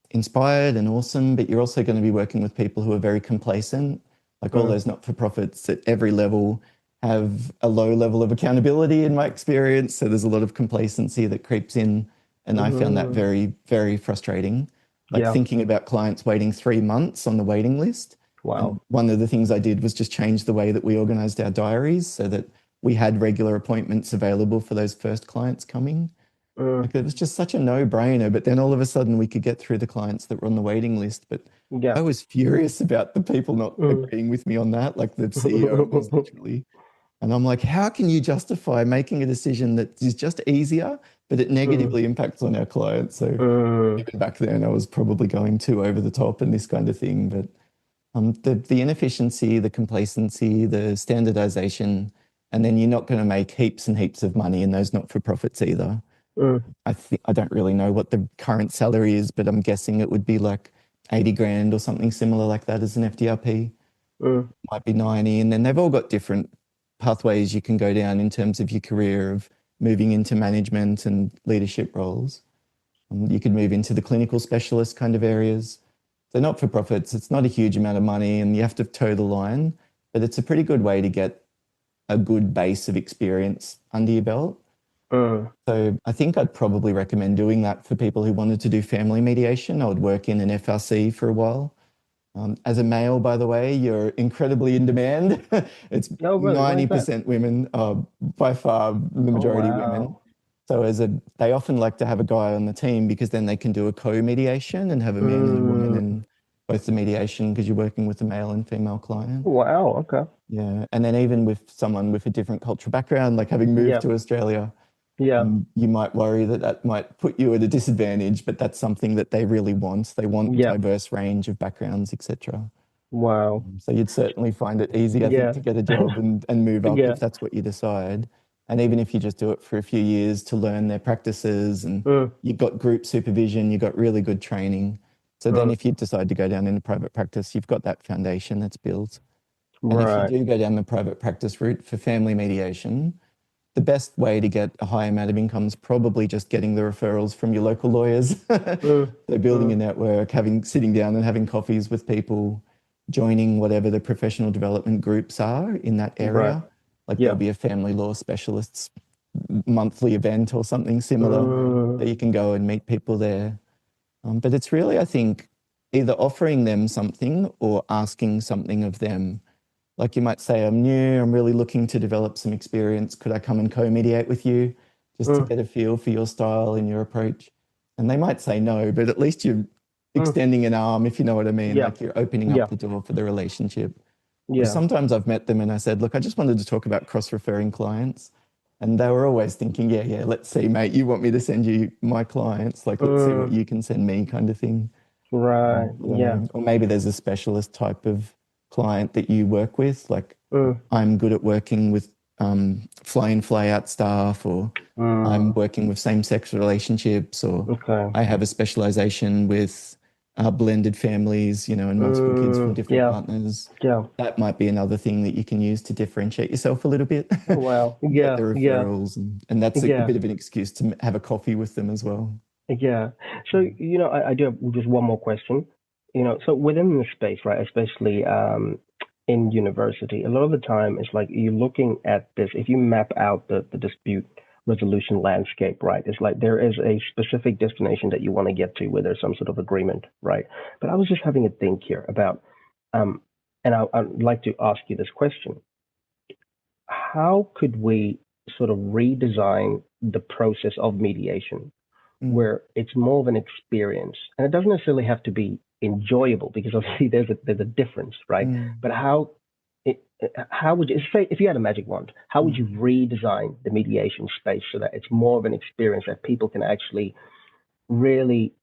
inspired and awesome, but you're also going to be working with people who are very complacent. Like all mm, those not-for-profits at every level have a low level of accountability in my experience. So there's a lot of complacency that creeps in. And I found that mm. very, very frustrating. Like Yeah. thinking about clients waiting 3 months on the waiting list. And Wow. one of the things I did was just change the way that we organized our diaries so that we had regular appointments available for those first clients coming. Mm, Like it was just such a no-brainer. But then all of a sudden we could get through the clients that were on the waiting list. But yeah. I was furious about the people not Mm. agreeing with me on that. Like the CEO was literally. And I'm like, how can you justify making a decision that is just easier, but it Mm, negatively impacts on our clients? So mm, even back then, I was probably going too over the top and this kind of thing. But the inefficiency, the complacency, the standardization, and then you're not going to make heaps and heaps of money in those not-for-profits either. mm, I don't really know what the current salary is, but I'm guessing it would be like 80 grand or something similar like that as an FDRP. mm, Might be 90. And then they've all got different pathways you can go down in terms of your career of moving into management and leadership roles. You could move into the clinical specialist kind of areas. They're not for profits. It's not a huge amount of money and you have to toe the line, but it's a pretty good way to get a good base of experience under your belt. mm. So I think I'd probably recommend doing that for people who wanted to do family mediation. I would work in an FRC for a while. As a male, by the way, you're incredibly in demand. It's Oh, really? Why is that? 90% women, by far the Oh, majority women. wow. So they often like to have a guy on the team because then they can do a co-mediation and have a man and a woman Mm, in both the mediation because you're working with a male and female client. wow. Okay. Yeah. And then even with someone with a different cultural background, like having moved Yeah. to Australia, Yeah. you might worry that that might put you at a disadvantage, but that's something that they really want. They want Yeah. diverse range of backgrounds, etc. Wow. So you'd certainly find it easy, I think, Yeah. to get a job and move up Yeah. if that's what you decide. And even if you just do it for a few years to learn their practices and Mm, you've got group supervision, you've got really good training. So then mm. if you decide to go down into private practice, you've got that foundation that's built. And if you Right. do go down the private practice route for family mediation, the best way to get a high amount of income is probably just getting the referrals from your local lawyers. Mm, So building a mm. network, sitting down and having coffees with people, joining whatever the professional development groups are in that Right. area. Like there'll Yeah. be a family law specialists monthly event or something similar that you can go and meet people there. But it's really, I think, either offering them something or asking something of them. Like you might say, I'm new, I'm really looking to develop some experience. Could I come and co-mediate with you just to get a feel for your style and your approach? And they might say no, but at least you're extending an arm, if you know what I mean. Like you're opening up the door for the relationship. Or sometimes I've met them and I said, look, I just wanted to talk about cross-referring clients. And they were always thinking, yeah, let's see, mate, you want me to send you my clients? Like, let's see what you can send me, kind of thing. Right. Or maybe there's a specialist type of client that you work with. Like, I'm good at working with fly in, fly out staff, or I'm working with same-sex relationships, or I have a specialization with blended families, and multiple kids from different partners. That might be another thing that you can use to differentiate yourself a little bit. Well, Get the referrals, and that's a bit of an excuse to have a coffee with them as well. Yeah. So, I do have just one more question. So within the space, right, especially in university, a lot of the time it's like you're looking at this, if you map out the dispute resolution landscape, right, it's like there is a specific destination that you want to get to where there's some sort of agreement, right? But I was just having a think here about, and I'd like to ask you this question. How could we sort of redesign the process of mediation where it's more of an experience, and it doesn't necessarily have to be enjoyable, because obviously there's a difference, right? But how would you say, if you had a magic wand, how would you redesign the mediation space so that it's more of an experience that people can actually really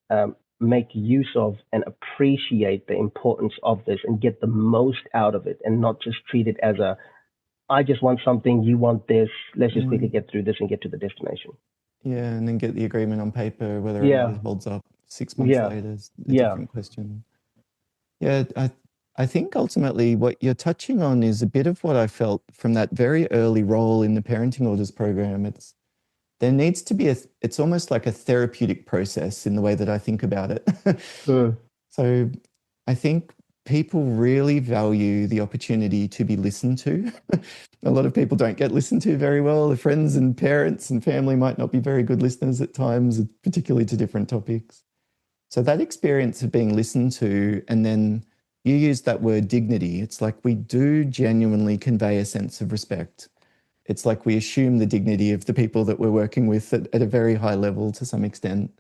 make use of and appreciate the importance of this and get the most out of it, and not just treat it as I just want something, you want this, let's just quickly get through this and get to the destination. Yeah, and then get the agreement on paper, whether or not it holds up 6 months later is a different question. Yeah, I think ultimately what you're touching on is a bit of what I felt from that very early role in the parenting orders program. There needs to be it's almost like a therapeutic process in the way that I think about it. So I think people really value the opportunity to be listened to. A lot of people don't get listened to very well. Their friends and parents and family might not be very good listeners at times, particularly to different topics. So that experience of being listened to, and then you use that word dignity. It's like we do genuinely convey a sense of respect. It's like we assume the dignity of the people that we're working with at a very high level to some extent,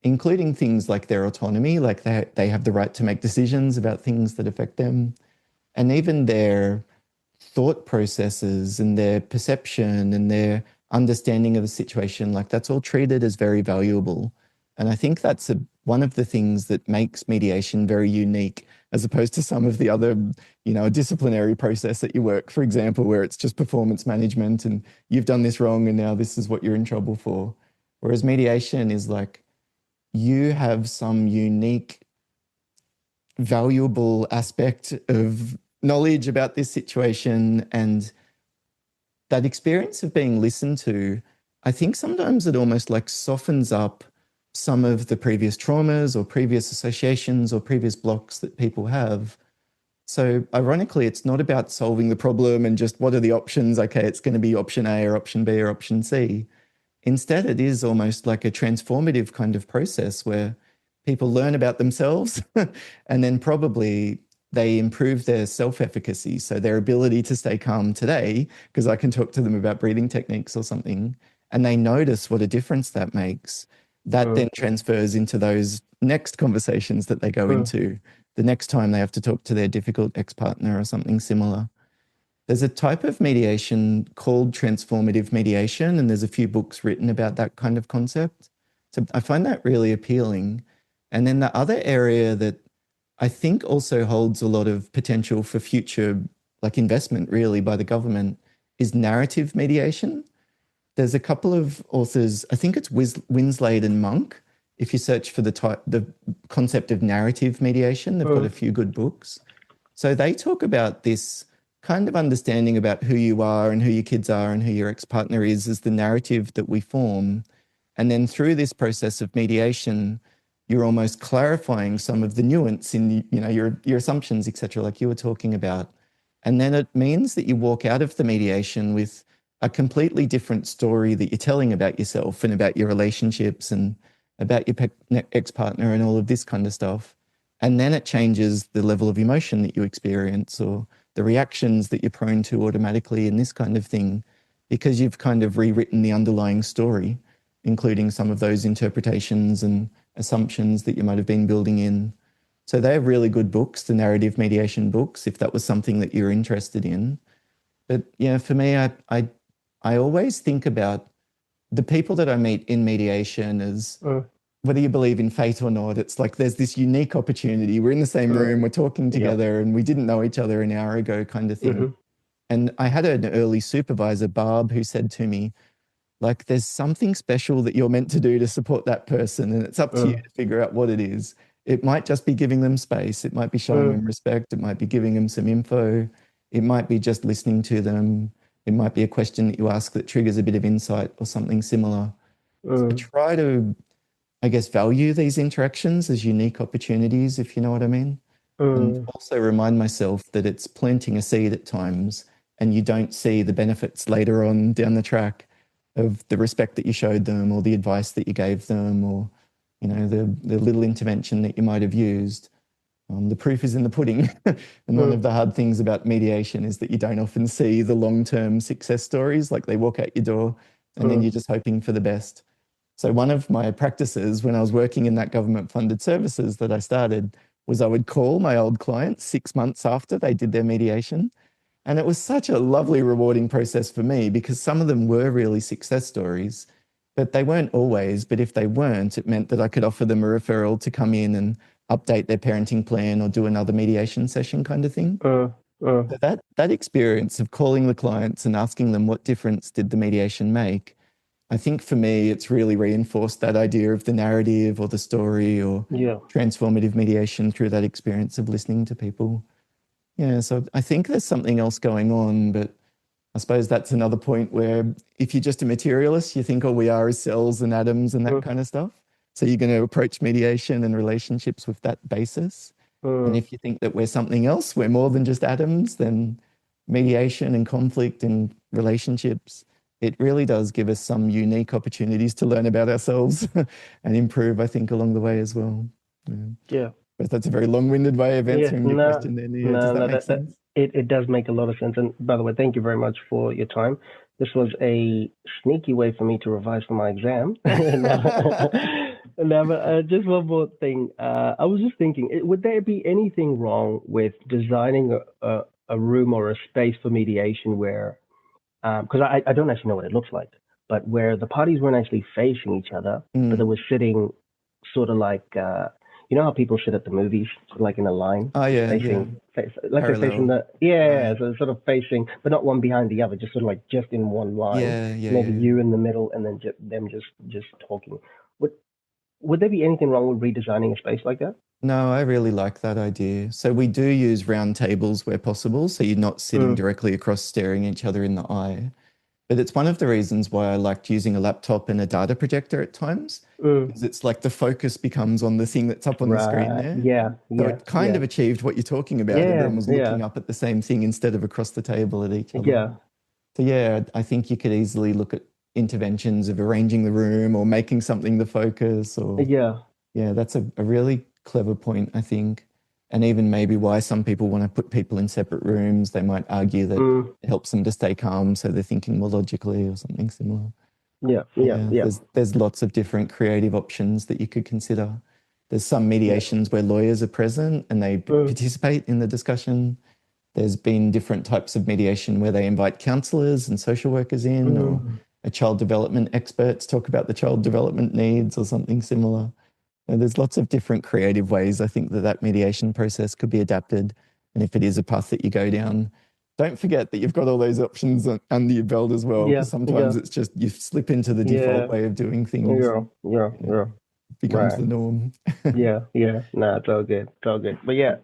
including things like their autonomy, like they have the right to make decisions about things that affect them, and even their thought processes and their perception and their understanding of the situation. Like that's all treated as very valuable. And I think that's one of the things that makes mediation very unique, as opposed to some of the other, a disciplinary process at your work, for example, where it's just performance management and you've done this wrong and now this is what you're in trouble for. Whereas mediation is like, you have some unique, valuable aspect of knowledge about this situation, and that experience of being listened to, I think sometimes it almost like softens up some of the previous traumas or previous associations or previous blocks that people have. So ironically, it's not about solving the problem and just what are the options? Okay, it's going to be option A or option B or option C. Instead, it is almost like a transformative kind of process where people learn about themselves and then probably they improve their self-efficacy. So their ability to stay calm today, because I can talk to them about breathing techniques or something, and they notice what a difference that makes. That then transfers into those next conversations that they go into, the next time they have to talk to their difficult ex-partner or something similar. There's a type of mediation called transformative mediation, and there's a few books written about that kind of concept. So I find that really appealing. And then the other area that I think also holds a lot of potential for future investment really by the government is narrative mediation. There's a couple of authors, I think it's Winslade and Monk. If you search for the concept of narrative mediation, they've got a few good books. So they talk about this kind of understanding about who you are and who your kids are and who your ex-partner is as the narrative that we form. And then through this process of mediation, you're almost clarifying some of the nuance in your assumptions, etc., like you were talking about. And then it means that you walk out of the mediation with a completely different story that you're telling about yourself and about your relationships and about your ex-partner and all of this kind of stuff. And then it changes the level of emotion that you experience or the reactions that you're prone to automatically and this kind of thing, because you've kind of rewritten the underlying story, including some of those interpretations and assumptions that you might have been building in. So they're really good books, the narrative mediation books, if that was something that you're interested in. But yeah, for me, I always think about the people that I meet in mediation as whether you believe in fate or not, it's like there's this unique opportunity. We're in the same room, we're talking together, and we didn't know each other an hour ago kind of thing. And I had an early supervisor, Barb, who said to me, like, there's something special that you're meant to do to support that person, and it's up to you to figure out what it is. It might just be giving them space. It might be showing them respect. It might be giving them some info. It might be just listening to them. It might be a question that you ask that triggers a bit of insight or something similar. So try to, I guess, value these interactions as unique opportunities, if you know what I mean. And also remind myself that it's planting a seed at times and you don't see the benefits later on down the track of the respect that you showed them or the advice that you gave them or, you know, the little intervention that you might have used. The proof is in the pudding. And one of the hard things about mediation is that you don't often see the long-term success stories, like they walk out your door and then you're just hoping for the best. So one of my practices when I was working in that government-funded services that I started was I would call my old clients 6 months after they did their mediation. And it was such a lovely, rewarding process for me because some of them were really success stories, but they weren't always. But if they weren't, it meant that I could offer them a referral to come in and update their parenting plan or do another mediation session kind of thing. So that experience of calling the clients and asking them what difference did the mediation make, I think for me, it's really reinforced that idea of the narrative or the story or transformative mediation through that experience of listening to people. Yeah, so I think there's something else going on, but I suppose that's another point where if you're just a materialist, you think all we are is cells and atoms and that kind of stuff. So you're going to approach mediation and relationships with that basis. And if you think that we're something else, we're more than just atoms, then mediation and conflict and relationships, it really does give us some unique opportunities to learn about ourselves and improve, I think, along the way as well. Yeah. But that's a very long-winded way of answering your question there, Nia. Does that make sense? It does make a lot of sense. And by the way, thank you very much for your time. This was a sneaky way for me to revise for my exam. Now, just one more thing. I was just thinking, would there be anything wrong with designing a room or a space for mediation where, because I don't actually know what it looks like, but where the parties weren't actually facing each other, but they were sitting sort of like, you know how people sit at the movies, like in a line? Oh, yeah, facing, yeah. like they're facing the, right. So sort of facing, but not one behind the other, just sort of like just in one line. Maybe you in the middle and then them just talking. Would there be anything wrong with redesigning a space like that? No, I really like that idea. So we do use round tables where possible, so you're not sitting directly across staring each other in the eye. But it's one of the reasons why I liked using a laptop and a data projector at times, because it's like the focus becomes on the thing that's up on the screen there. So it kind of achieved what you're talking about. Everyone was looking up at the same thing instead of across the table at each other. So yeah, I think you could easily look at interventions of arranging the room or making something the focus or that's a really clever point, I think. And even maybe why some people want to put people in separate rooms. They might argue that it helps them to stay calm, so they're thinking more logically or something similar. There's lots of different creative options that you could consider. There's some mediations where lawyers are present and they participate in the discussion. There's been different types of mediation where they invite counselors and social workers in or a child development experts talk about the child development needs or something similar. And there's lots of different creative ways I think that mediation process could be adapted. And if it is a path that you go down, don't forget that you've got all those options under your belt as well. Because sometimes it's just you slip into the default way of doing things. It becomes the norm. No, it's all good. It's all good. But yeah,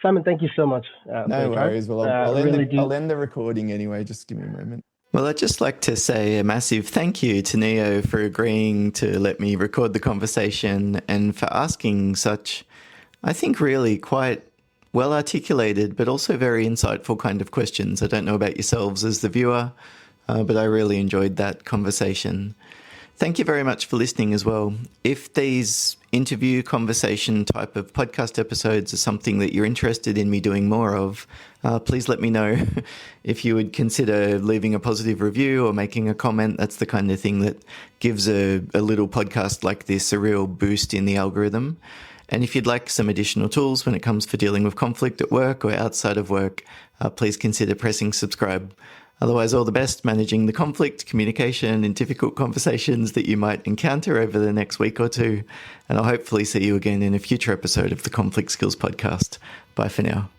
Simon, thank you so much. No worries. Well, I'll end the recording anyway. Just give me a moment. Well, I'd just like to say a massive thank you to Neo for agreeing to let me record the conversation and for asking such, I think, really quite well articulated, but also very insightful kind of questions. I don't know about yourselves as the viewer, but I really enjoyed that conversation. Thank you very much for listening as well. If these interview conversation type of podcast episodes are something that you're interested in me doing more of, please let me know. If you would consider leaving a positive review or making a comment, that's the kind of thing that gives a little podcast like this a real boost in the algorithm. And if you'd like some additional tools when it comes for dealing with conflict at work or outside of work, please consider pressing subscribe. Otherwise, all the best managing the conflict, communication, and difficult conversations that you might encounter over the next week or two. And I'll hopefully see you again in a future episode of the Conflict Skills Podcast. Bye for now.